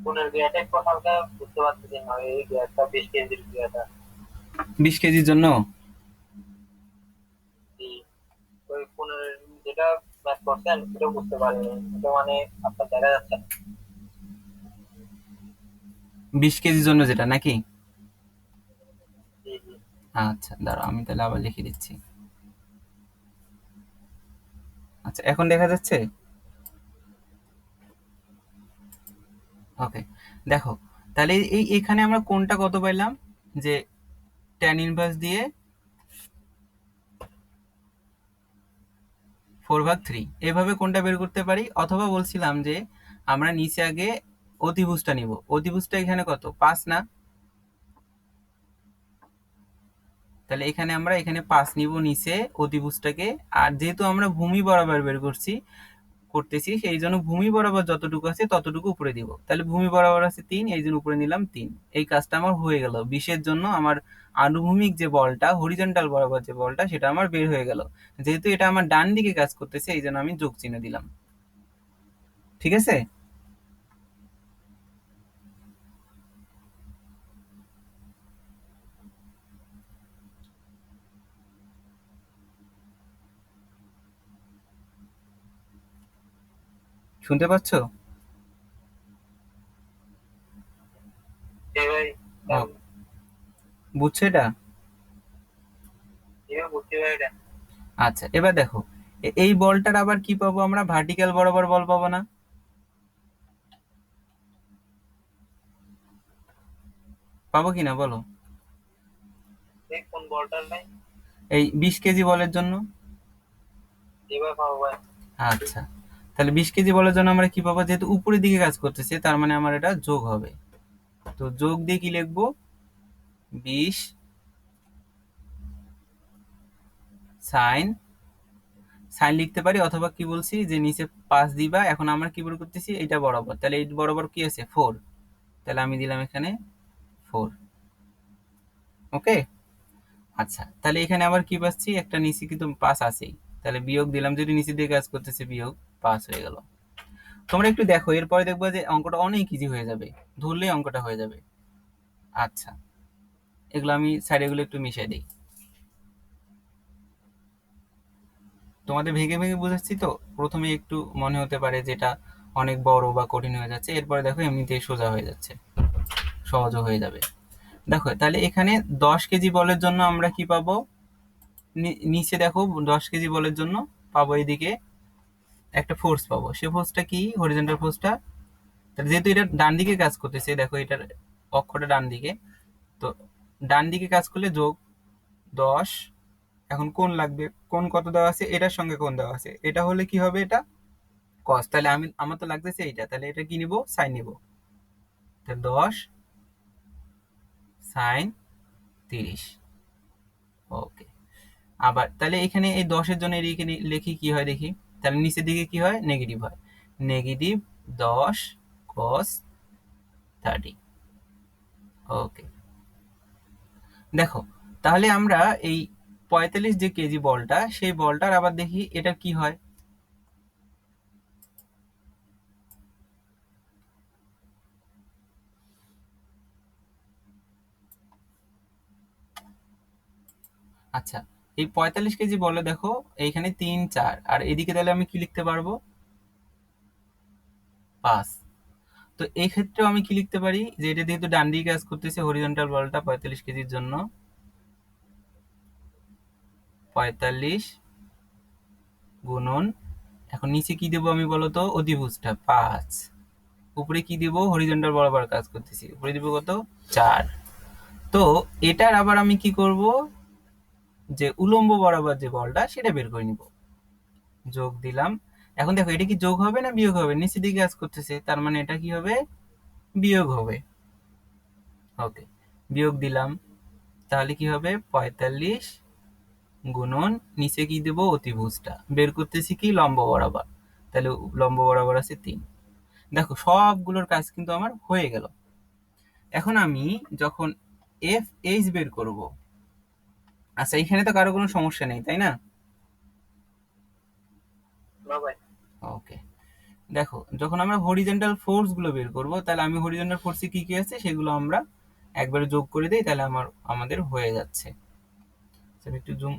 কোনের গিয়াটা একটু হালকা বুঝতে পারতেছি না, এই গিয়ারটা 20 কেজির গিয়ারটা।
20 কেজির জন্য
এই ওই কোনের যেটা ম্যাথ করছেন সেটা বুঝতে পারিনি, এটা মানে আপনার দেখা যাচ্ছে না।
20 কেজির জন্য যেটা নাকি?
জি জি।
আচ্ছা, দাঁড়াও আমি তাহলে আবার লিখে দিচ্ছি। আচ্ছা, এখন দেখা যাচ্ছে? ওকে। দেখো, তাহলে এই এখানে আমরা কোনটা কত পাইলাম, যে ট্যান ইনভার্স দিয়ে 4/3, এভাবে কোনটা বের করতে পারি। অথবা বলছিলাম যে আমরা নিচে আগে অতিভুজটা নিব, অতিভুজটা এখানে কত? 5 না? তাহলে এখানে আমরা এখানে 5 নিব নিচে অতিভুজটাকে। আর যেহেতু আমরা ভূমি বরাবর বের করতেছি, সেই জন্য ভূমি বরাবর যতটুকু আছে ততটুকু উপরে দিব। তাহলে ভূমি বরাবর আছে 3, এই জন্য উপরে নিলাম 3। এই কাজটা আমার হয়ে গেল। 20-এর জন্য আমার আনুভূমিক যে বলটা, হরিজন্টাল বরাবর যে বলটা, সেটা আমার বের হয়ে গেল। যেহেতু এটা আমার ডান দিকে কাজ করতেছে, এই জন্য আমি যোগ চিহ্ন দিলাম। ঠিক আছে? শুনতে পাচ্ছ?
জি ভাই।
ও, বুঝছো এটা?
বুঝতে পারি এটা।
আচ্ছা, এবার দেখো, এই বলটার আবার কি পাবো আমরা? ভার্টিক্যাল বরাবর বল পাবো না? পাবো কিনা বলো?
এই কোন বলটার নাই?
এই 20 কেজি বলের জন্য।
জি ভাই, পাবো ভাই।
আচ্ছা, তাহলে 20 কেজি বলের জন্য আমরা কি পাবো? যেহেতু উপরের দিকে কাজ করতেছে, তার মানে আমার এটা যোগ হবে। তো যোগ দিয়ে কি লিখবো? 20 সাইন, সাইন লিখতে পারি, অথবা কি বলছি যে নিচে 5 দিবা। এখন আমরা কি বের করতেছি? এটা বরাবর, তাহলে এই বরাবর কি আছে? 4। তাহলে আমি দিলাম এখানে 4। ওকে। আচ্ছা, তাহলে এখানে আবার কি পাচ্ছি? একটা নিচে কিন্তু 5 আছেই, তাহলে বিয়োগ দিলাম, যদি নিচের দিকে কাজ করতেছে, বিয়োগ 5 হয়ে গেল। তোমরা একটু দেখো, এরপরে দেখবো যে অঙ্কটা অনেক ইজি হয়ে যাবে, ধরলেই অঙ্কটা হয়ে যাবে। আচ্ছা, এগুলো আমি সাইডে গুলো একটু মিশাই দিই। তোমাদের ভেঙে ভেঙে বুঝাচ্ছি তো, প্রথমে একটু মনে হতে পারে যে এটা অনেক বড় বা কঠিন হয়ে যাচ্ছে, এরপরে দেখো এমনিতেই সোজা হয়ে যাচ্ছে, সহজও হয়ে যাবে। দেখো, তাহলে এখানে 10 কেজি বলের জন্য আমরা কি পাবো? নিচে দেখো, 10 কেজি বলের জন্য পাবো এদিকে একটা ফোর্স পাবো। সে ফোর্সটা কি? হরিজন্টাল ফোর্সটা। তাহলে যেহেতু এটা ডান দিকে কাজ করতেছে, দেখো এটার অক্ষটা ডান দিকে, তো ডান দিকে কাজ করলে যোগ 10। এখন কোণ লাগবে, কোণ কত দেওয়া আছে? এটার সঙ্গে কোণ দেওয়া আছে, এটা হলে কি হবে? এটা কস। তাহলে আমার তো লাগতেছে এইটা, তাহলে এটা কি নিব? সাইন নিব। তাহলে 10 সাইন 30। ওকে। আবার তাহলে এখানে এই 10-এর জন্য এদিকে লিখি, কি হয় দেখি। তাহলে নিচের দিকে কি হয়? নেগেটিভ হয়। নেগেটিভ 10 কস 30। ওকে। দেখো, তাহলে আমরা এই 45 যে কেজি বলটা, সেই বলটার আবার দেখি এটা কি হয়। আচ্ছা, এই 45 কেজি বলে দেখো, এইখানে 3 4, আর এদিকে তাহলে আমি কি লিখতে পারবো? 5। তো এই ক্ষেত্রেও আমি কি লিখতে পারি? যে এটা যেহেতু ডান দিকে কাজ করতেছে, হরিজন্টাল বলটা 45 কেজির জন্য 45 গুণন, এখন নিচে কি দেবো আমি বলো তো? অধিভুজটা 5। উপরে কি দিব? হরিজন্টাল বরাবর কাজ করতেছি, উপরে দিব কত? 4। তো এটার আবার আমি কি করব? যে উলম্ব বরাবর যে বলটা, সেটা বের করে নিব। যোগ দিলাম। এখন দেখো, এটা কি যোগ হবে না বিয়োগ হবে? নিচের দিকে কাজ করতেছে, তার মানে এটা কি হবে? বিয়োগ হবে। ওকে, বিয়োগ দিলাম। তাহলে কি হবে? 45 গুণন, নিচে কি দেবো? অতিভুজটা বের করতেছি কি? লম্ব বরাবর। তাহলে লম্ব বরাবর আছে 3। দেখো, সবগুলোর কাজ কিন্তু আমার হয়ে গেল। এখন আমি যখন এফ এইচ বের করব, আচ্ছা এখানে তো কারো কোনো সমস্যা নেই, তাই না?
না ভাই।
ওকে। দেখো, যখন আমরা হরিজন্টাল ফোর্স গুলো বের করব, তাহলে আমি হরিজন্টাল ফোর্সে কি কি আছে সেগুলো আমরা একবারে যোগ করে দিই, তাহলে আমাদের হয়ে যাচ্ছে। আমি একটু জুম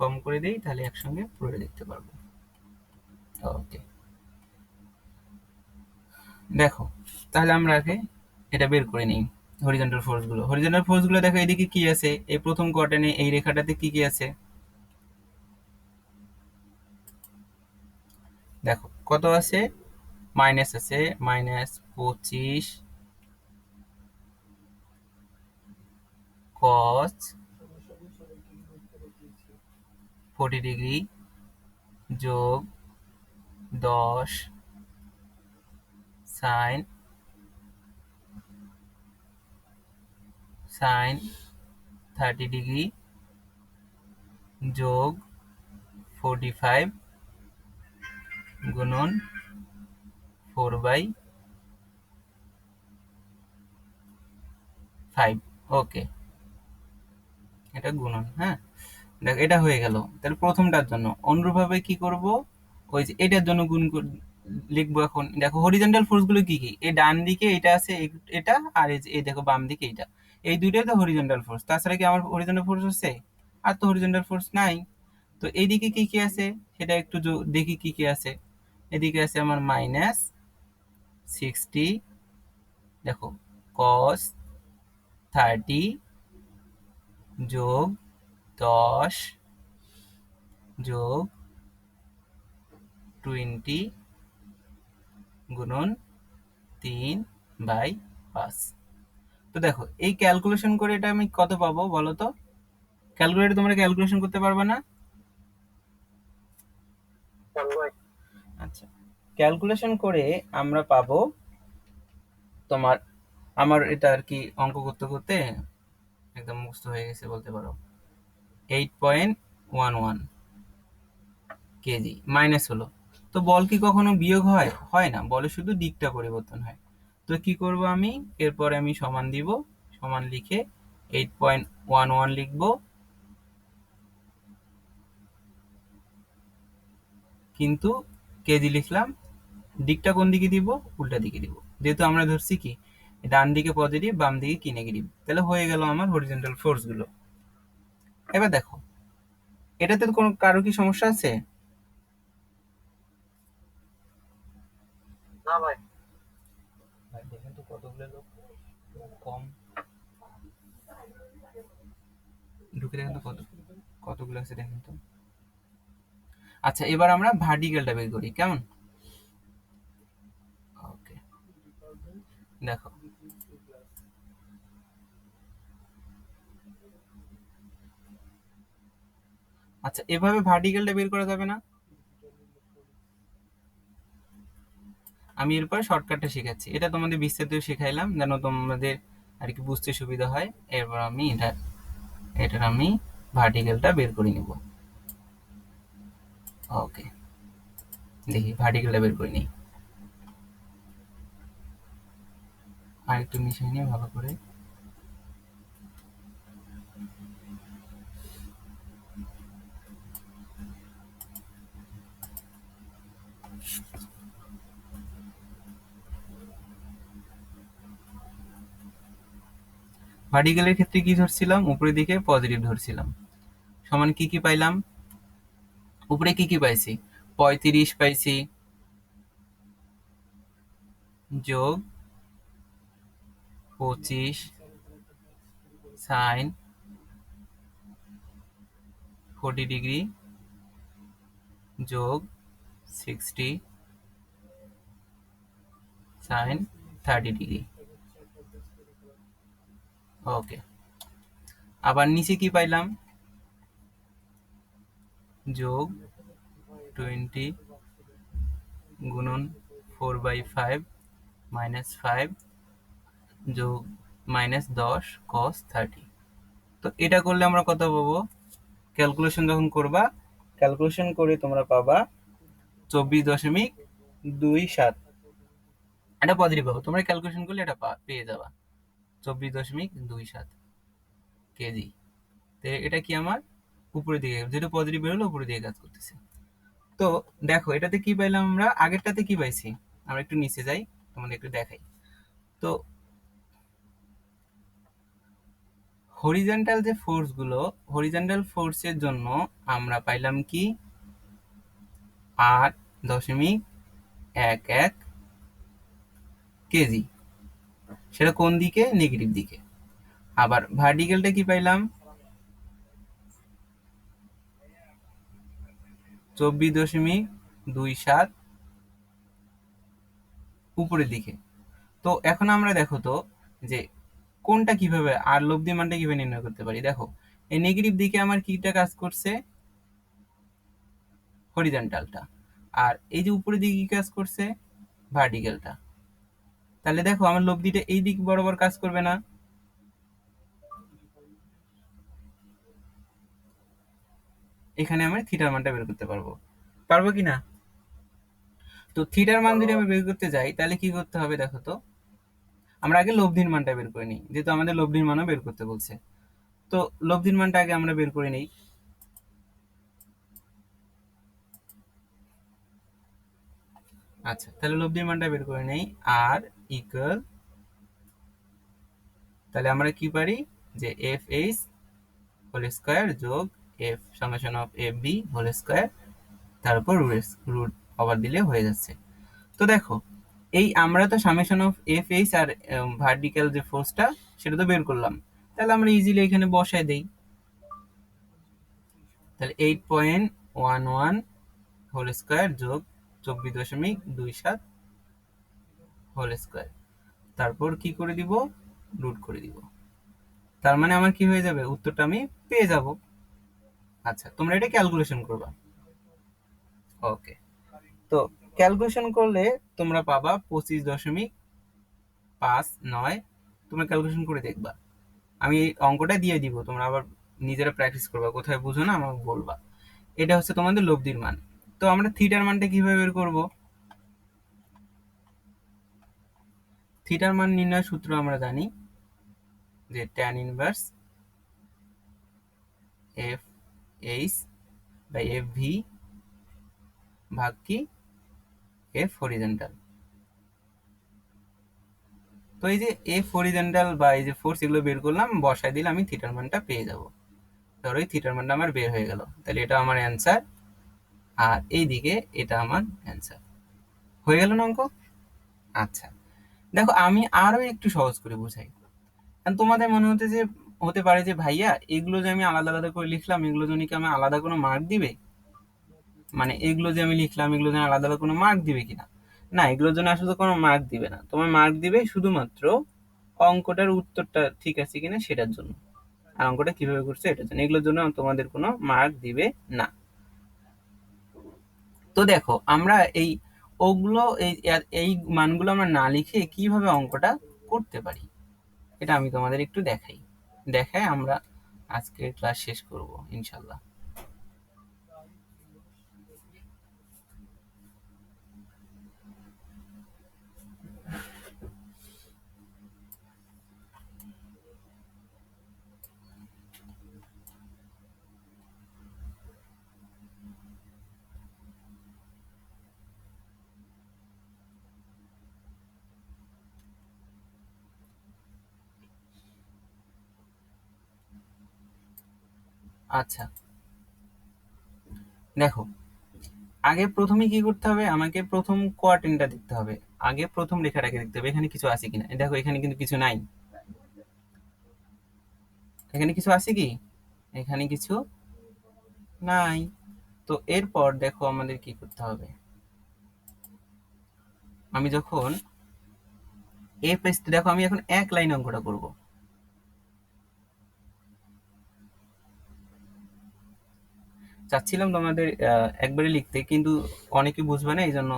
কম করে দিই, তাহলে একসঙ্গে পুরো দেখতে পারবো। ওকে। দেখো, তাহলে আমরা আগে এটা বের করে নিই। হরিজন্টাল ফোর্স গুলো দেখো, এদিকে কি আছে? এই প্রথম কোয়ার্টানে এই রেখাটাতে কি কি আছে? দেখো কত আছে? মাইনাস আছে, -25 কস 40 ডিগ্রি যোগ 10 সাইন সাইন 30 ডিগ্রি যোগ 45 গুণন 4/5। ওকে, এটা গুণন। হ্যাঁ, দেখ এটা হয়ে গেল। তাহলে প্রথমটার জন্য অনুরূপভাবে কি করব, ওই যে এটার জন্য লিখবো। এখন দেখো হরিজন্টাল ফোর্স গুলো কি কি, এই ডান দিকে এটা আছে, এটা, আর এই যে এই দেখো বাম দিকে এটা, এই দুইটাই তো হরিজন্টাল ফোর্স। তাছাড়া কি আমার হরিজন্টাল ফোর্স আছে? আর তো হরিজন্টাল ফোর্স নাই। তো এইদিকে কি কি আছে সেটা একটু দেখি কি কি আছে। এদিকে আছে আমার -60, দেখো cos 30 যোগ 10 যোগ 20 গুণন 3/5। তো দেখো এই ক্যালকুলেশন করে এটা আমি কত পাবো বলো তো? ক্যালকুলেটর তোমরা ক্যালকুলেশন করতে পারবে না? আচ্ছা, ক্যালকুলেশন করে আমরা পাবো তোমার, আমার এটা আর কি অঙ্ক করতে করতে একদম মুখস্থ হয়ে গেছে বলতে পারো, 8.11 কেজি মাইনাস হলো। তো বল কি কখনো বিয়োগ হয়? হয় না, বলে শুধু দিকটা পরিবর্তন হয়। তো কি করব আমি, এরপরে আমি সমান দিব, সমান লিখে 8.11 লিখবো, কিন্তু কেজি লিখলাম। দিকটা কোন দিকে দিব? উল্টা দিকে দিব, যেহেতু আমরা ধরছি কি ডান দিকে পজিটিভ, বাম দিকে কি নেগেটিভ। তাহলে হয়ে গেল আমার হরিজন্টাল ফোর্স গুলো। এবার দেখো এটাতে কোনো কারো কি সমস্যা আছে?
না ভাই।
ভাই দেখেন তো কতগুলো লোক কম ঢুকে, দেখেন তো কতগুলো আছে দেখেন তো। আচ্ছা, এবার আমরা ভার্টিক্যালটা বের করি, কেমন? ওকে, দেখো আচ্ছা, এভাবে ভার্টিক্যালটা বের করা যাবে না। আমি এরপরে শর্টকাটটা শেখাচ্ছি, এটা তোমাদের বিস্তারিত শেখাইলাম যেন তোমাদের আর কি বুঝতে সুবিধা হয়। এরপর আমি এটার আমি ভার্টিক্যালটা বের করে নিব। ওকে, দেখি ভার্টিক্যালটা বের করে নিই, আর একটু মিশিয়ে নিই ভালো করে। ভার্টিক্যালের ক্ষেত্রে কি ধরছিলাম? উপরের দিকে পজিটিভ ধরছিলাম। সমান কি কি পাইলাম? উপরে কি কি পাইছি? 35 পাইছি, যোগ 25 সাইন 40 ডিগ্রি যোগ 60 সাইন 30 ডিগ্রি। ওকে, আবার নিচে কি পাইলাম? যোগ 20 গুণন 4/5 -5 যোগ -10 cos 30। তো এটা করলে আমরা কত পাবো? ক্যালকুলেশন যখন করবা, ক্যালকুলেশন করে তোমরা পাবা 24.27। এটা পজিটিভ পাবো, তোমরা ক্যালকুলেশন করলে এটা পেয়ে যাবা 24.27 কেজি। তো এটা কি আমার উপরের দিকে, যেটা পজিটিভ বেরোলো উপরের দিকে কাজ করতেছে। তো দেখো এটাতে কি পাইলাম আমরা, আগেরটাতে কি পাইছি? আমরা একটু নিচে যাই, তোমাদের একটু দেখাই। তো হরিজন্টাল যে ফোর্স গুলো, হরিজন্টাল ফোর্সের জন্য আমরা পাইলাম কি 8.11 কেজি, সেটা কোন দিকে? নেগেটিভ দিকে। আবার ভার্টিক্যালটা কি পাইলাম? 24.27 উপরের দিকে। তো এখন আমরা দেখো তো যে কোনটা কিভাবে, আর লব্ধি মানটা কিভাবে নির্ণয় করতে পারি। দেখো এই নেগেটিভ দিকে আমার কিটা কাজ করছে? হরিজন্টালটা। আর এই যে উপরের দিকে কি কাজ করছে? ভার্টিক্যালটা। তাহলে দেখো আমার লব্ধিটা এই দিক বরাবর কাজ করবে না? এখানে আমি থিটার মানটা বের করতে পারবো, পারবো কি না? তো থিটার মান যদি আমি বের করতে যাই তাহলে কি করতে হবে দেখো তো, আমরা আগে লব্ধির মানটা বের করে নিই, যেহেতু আমাদের লব্ধির মানও বের করতে বলছে। তো লব্ধির মানটা আগে আমরা বের করে নিই। আচ্ছা, তাহলে লব্ধির মানটা বের করে নেই। আর ইকুয়াল, তাহলে আমরা কি পারি যে এফ এইচ হোল স্কোয়ার যোগ F summation of F B whole square, তারপর রুট ওভার দিলে হয়ে যাচ্ছে। তো দেখো, এই আমরা তো সামেশন অফ এফ এইচ আর ভার্টিক্যাল যে ফোর্সটা সেটা তো বের করলাম, তাহলে আমরা ইজিলি এখানে বসায় দেই। তাহলে 8.11 হোল স্কোয়ার যোগ 24.27 হোল স্কোয়ার, তারপর কি করে দিব, রুট করে দিব। তার মানে আমার কি হয়ে যাবে, উত্তরটা আমি পেয়ে যাব। আচ্ছা, তোমরা এটা ক্যালকুলেশন করবা। ওকে, তো ক্যালকুলেশন করলে তোমরা পাবা 25.59। তোমরা ক্যালকুলেশন করে দেখবা, আমি এই অঙ্কটা দিয়ে দিব, তোমরা আবার নিজেরা প্র্যাকটিস করবা, কোথায় বুঝো না আমাকে বলবা। এটা হচ্ছে তোমাদের লব্ধির মান। তো আমরা থিটার মানটা কিভাবে বের করব? থিটার মান নির্ণয় সূত্র আমরা জানি যে tan inverse F H by F V ভাগ কি এফ হরিজেন্টাল। তো এই যে এফ হরিজেন্টাল বা এই যে ফোর্স, এগুলো বের করলাম, বসায় দিলে আমি থিটার মানটা পেয়ে যাব। ধরো এই থিটার মানটা আমার বের হয়ে গেল, তাহলে এটা আমার অ্যান্সার, আর এইদিকে এটা আমার অ্যান্সার। হয়ে গেল না অঙ্ক? আচ্ছা, দেখো আমি আরো একটু সহজ করে বুঝাই। কারণ তোমাদের মনে হতে পারে যে ভাইয়া এগুলো যে আমি আলাদা আলাদা করে লিখলাম, এগুলো জন্য কি আমি আলাদা কোনো মার্ক দিবে, মানে এগুলো যে আমি লিখলাম এগুলো জন্য আলাদা আলাদা কোনো মার্ক দিবে কিনা? না, এগুলোর জন্য আসলে কোনো মার্ক দিবে না, তোমার মার্ক দিবে শুধুমাত্র অঙ্কটার উত্তরটা ঠিক আছে কিনা সেটার জন্য, আর অঙ্কটা কিভাবে করছে এটার জন্য। এগুলোর জন্য তোমাদের কোনো মার্ক দিবে না। তো দেখো আমরা এই ওগুলো এই এই মানগুলো আমরা না লিখে কিভাবে অঙ্কটা করতে পারি, এটা আমি তোমাদের একটু দেখাই আমরা আজকের ক্লাস শেষ করব ইনশাল্লাহ। আচ্ছা, দেখো আগে প্রথমে কি করতে হবে, আমাকে প্রথম কোয়ার্টেনটা দেখতে হবে, আগে প্রথম রেখাটাকে দেখতে হবে এখানে কিছু আছে কিনা। দেখো এখানে কিন্তু কিছু নাই, এখানে কিছু আছে কি, এখানে কিছু নাই। তো এরপর দেখো আমাদের কি করতে হবে, আমি যখন এ পেজতে, দেখো আমি এখন এক লাইন অঙ্কটা করব। চাচ্ছিলাম তোমাদের একবারে লিখতে, কিন্তু অনেকে বুঝবে না, এই জন্য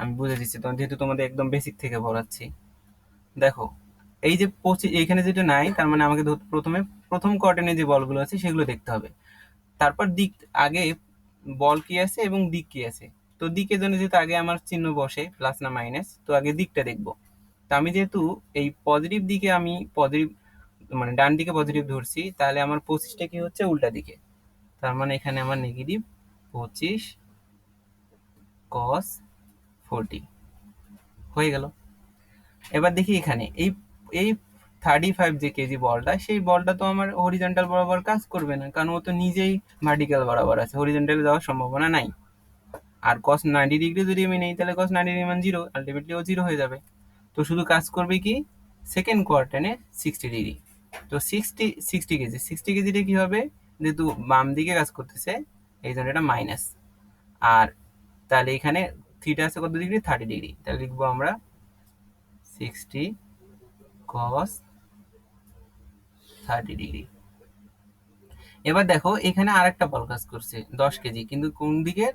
আমি বুঝে দিচ্ছি, যেহেতু তোমাদের একদম বেসিক থেকে পড়াচ্ছি। দেখো এই যে এইখানে যেটা নাই, তার মানে আমাকে প্রথমে প্রথম কোয়ার্টেনে যে বলগুলো আছে সেগুলো দেখতে হবে। তারপর দিক, আগে বল কি আছে এবং দিক কি আছে। তো দিকের জন্য যেহেতু আগে আমার চিহ্ন বসে প্লাস না মাইনাস, তো আগে দিকটা দেখবো। তো আমি যেহেতু এই পজিটিভ দিকে আমি পজিটিভ, মানে ডান দিকে পজিটিভ ধরছি, তাহলে আমার 25টা কি হচ্ছে উল্টা দিকে, তার মানে এখানে আমার নেগেটিভ 25 cos 40 হয়ে গেল। এবার দেখি এখানে এই এই 35 যে কেজি বলটা, সেই বলটা তো আমার হরিজন্টাল বরাবর কাজ করবে না, কারণ ও তো নিজেই ভার্টিক্যাল বরাবর আছে, হরিজন্টালে যাওয়ার সম্ভাবনা নাই। আর cos 90 ডিগ্রি যদি আমি নেই, তাহলে cos 90 মান জিরো, আলটিমেটলি ও জিরো হয়ে যাবে। তো শুধু কাজ করবে কি সেকেন্ড কোয়ার্টারে 60 ডিগ্রি। তো 60 কেজি, 60 কেজিটা কি হবে, যেহেতু বাম দিকে কাজ করতেছে এই জন্য এটা মাইনাস। আর তাহলে এখানে থিটা আছে কত ডিগ্রি, 30 ডিগ্রি, তাহলে লিখবো আমরা 60 cos 30 ডিগ্রি। এবার দেখো এখানে আরেকটা বল কাজ করছে 10 কেজি, কিন্তু কোন দিকে,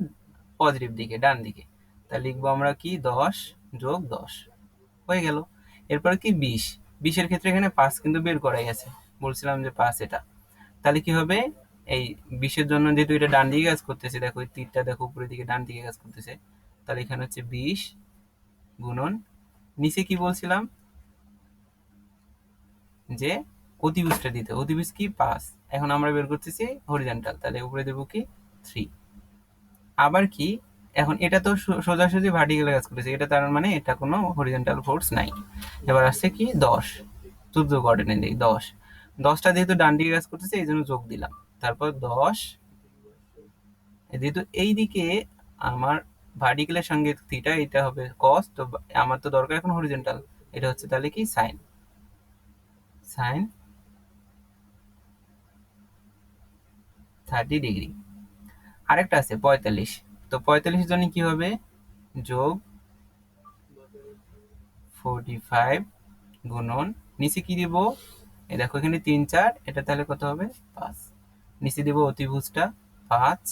পজিটিভ দিকে, ডান দিকে। তাহলে লিখবো আমরা কি 10 + 10 হয়ে গেল। এরপর কি 20, 20-এর ক্ষেত্রে এখানে 5 কিন্তু বের করাই আছে, বলছিলাম যে 5 এটা। তাহলে কি হবে, এই 20-এর জন্য যেহেতু এটা ডান দিকে কাজ করতেছে, দেখো এই তীরটা দেখো উপরের দিকে ডান দিকে কাজ করতেছে, তাহলে এখানে হচ্ছে 20 গুণন নিচে কি বলছিলাম যে অতিভুজটা দিতে, অতিভুজ কি 5, এখন আমরা বের করতেছি হরিজন্টাল, তাহলে উপরে দেবো কি 3। আবার কি এখন এটা তো সোজাসুজি ভার্টিক্যালে কাজ করতেছে, এটা তার মানে এটা কোনো হরিজন্টাল ফোর্স নাই। এবার আসছে কি 10, 14 কোঅর্ডিনেট দিই 10, 10টা যেহেতু ডান দিকে কাজ করতেছে এই জন্য যোগ দিলাম, তারপর 10 যেহেতু এই দিকে আমার ভার্টিক্যালের সঙ্গে থিটা, এটা হবে কস, তো আমার তো দরকার এখন হরিজন্টাল, এটা হচ্ছে তাহলে কি সাইন, সাইন 30 ডিগ্রি। আরেকটা আছে 45, তো 45 জন্য কি হবে যোগ 45 গুণন নিচে কি দিব, এই দেখো এখানে 3 4, এটা তাহলে কত হবে 5, নিচে দিব অতিভুজটা 5,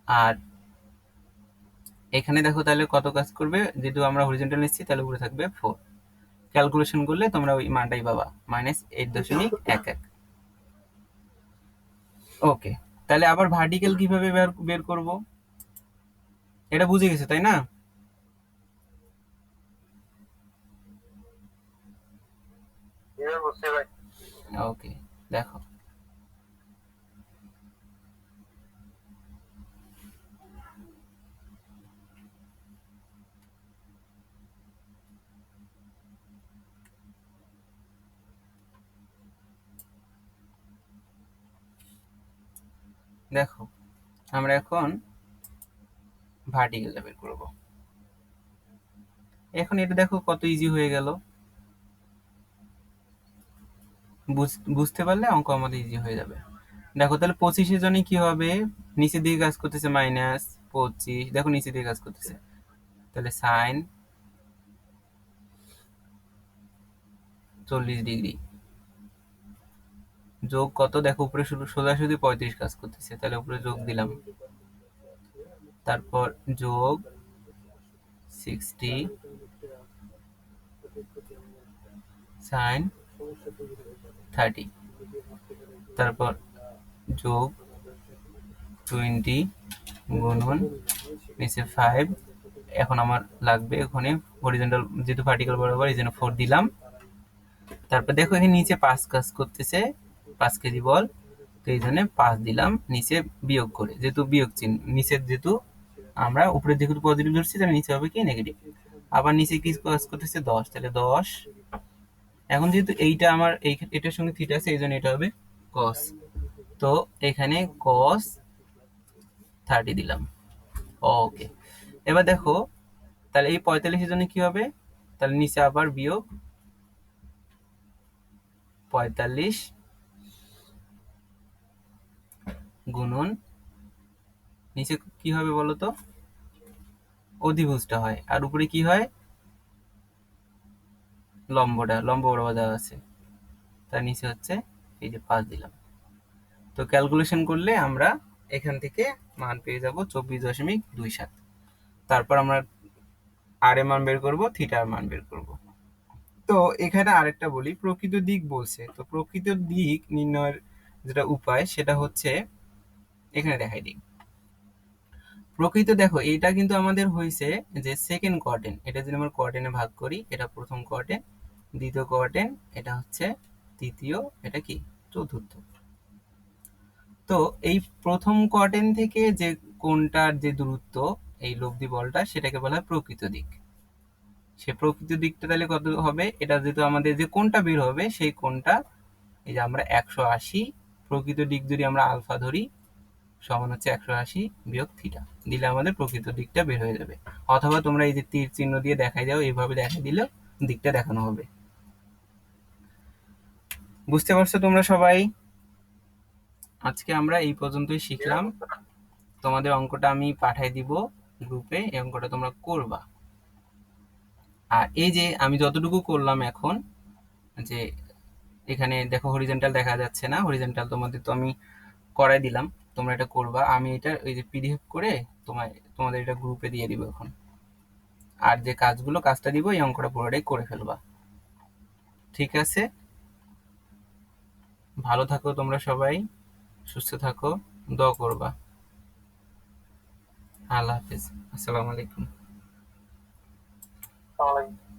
আর এখানে দেখো তাহলে কত কাজ করবে, যেহেতু আমরা হরিজন্টাল নিচ্ছি তাহলে উপরে থাকবে 4, ক্যালকুলেশন করলে তোমরা ওই মানটাই পাবা -8.11। ওকে, তাহলে আবার ভার্টিক্যাল কিভাবে বের করব, এটা বুঝে গেছে তাই না?
এবার বুঝতে ভাই।
ওকে, দেখো দেখো আমরা এখন ভার্টিক্যালটা বের করব। এখন এটা দেখো কত ইজি হয়ে গেল, বুঝতে পারলে অঙ্ক আমাদের ইজি হয়ে যাবে। দেখো তাহলে 25-এর জন্য কি হবে, নিচের দিকে কাজ করতেছে -25, দেখো নিচের দিকে কাজ করতেছে, তাহলে সাইন 40 ডিগ্রি যোগ কত, দেখো উপরে শুধু সোজাসুজি 35 কাজ করতেছে, তাহলে উপরে যোগ দিলাম, তারপর যোগ 60 সাইন 30, তারপর যোগ 20 গুণন নিচে 5, এখন আমার লাগবে ওখানে হরিজন্টাল যেহেতু ভার্টিক্যাল বরাবর এই জন্য 4 দিলাম, তারপর দেখো এখানে নিচে 5 কাজ করতেছে, 5 কেজি বল, তো এই জন্য 5 দিলাম নিচে বিয়োগ করে, যেহেতু বিয়োগ চিহ্ন নিচে, যেহেতু আমরা উপরের দিকে পজিটিভ ধরছি তাহলে নিচে হবে কি নেগেটিভ, আবার নিচে কি কাজ করতেছে 10, তাহলে 10, এখন যেহেতু এইটা আমার এটার সঙ্গে থিটা আছে এই জন্য এটা হবে কস, তো এখানে কস 30 দিলাম। ওকে, এবার দেখো তাহলে এই 45-এর জন্য কি হবে, তাহলে নিচে আবার বিয়োগ 45 গুণন নিচে কি হবে বলো তো, অধিভুজটা হয়, আর উপরে কি হয় লম্বটা, লম্ব বরাবর দেওয়া আছে, তার নিচে হচ্ছে এই যে 5 দিলাম। তো ক্যালকুলেশন করলে আমরা এখান থেকে মান পেয়ে যাব 24.27। তারপর আমরা আর এর মান বের করব, থিটার মান বের করব। তো এখানে আরেকটা বলি, প্রকৃত দিক বলছে, তো প্রকৃত দিক নির্ণয়ের যেটা উপায় সেটা হচ্ছে এখানে দেখাই দিই। প্রকৃত দেখো এইটা কিন্তু আমাদের হয়েছে যে সেকেন্ড কোয়ার্টেন, এটা যদি আমরা কোয়ার্টেনে ভাগ করি, এটা প্রথম কোয়ার্টেন, দ্বিতীয় কোয়ার্টেন, এটা হচ্ছে তৃতীয়, এটা কি চতুর্থ। তো এই প্রথম কোয়ার্টেন থেকে যে কোণটার যে দূরত্ব এই লব্ধি বলটা, সেটাকে বলা হয় প্রকৃত দিক। সে প্রকৃত দিকটা তাহলে কত হবে, এটা যেহেতু আমাদের যে কোণটা বের হবে সেই কোণটা, এই যে আমরা 180, প্রকৃত দিক যদি আমরা আলফা ধরি সমান হচ্ছে 180 বিয়োগ থিটা দিলে আমাদের প্রকৃত দিকটা বের হয়ে যাবে, অথবা তোমরা এই যে তীর চিহ্ন দিয়ে দেখাই দাও, এইভাবে দেখাই দিলে দিকটা দেখানো হবে। বুঝতে পারছো তোমরা সবাই? আজকে আমরা এই পর্যন্তই শিখলাম, তোমাদের অঙ্কটা আমি পাঠাই দিব গ্রুপে, এই অঙ্কটা তোমরা করবা। আর এই যে আমি যতটুকু করলাম এখন, যে এখানে দেখো হরিজন্টাল দেখা যাচ্ছে না, হরিজন্টাল তোমাদের তো আমি করাই দিলাম, তোমরা এটা করবা, আমি এটা ওই যে পিডিএফ করে তোমাদের এটা গ্রুপে দিয়ে দিব এখন, আর যে কাজটা দিব এই অঙ্কটা পুরোটাই করে ফেলবা। ঠিক আছে, ভালো থাকো তোমরা সবাই। সুস্থ থাকো, দোয়া করবা। আল্লাহ হাফেজ। আসসালামু আলাইকুম।
আসসালামু আলাইকুম।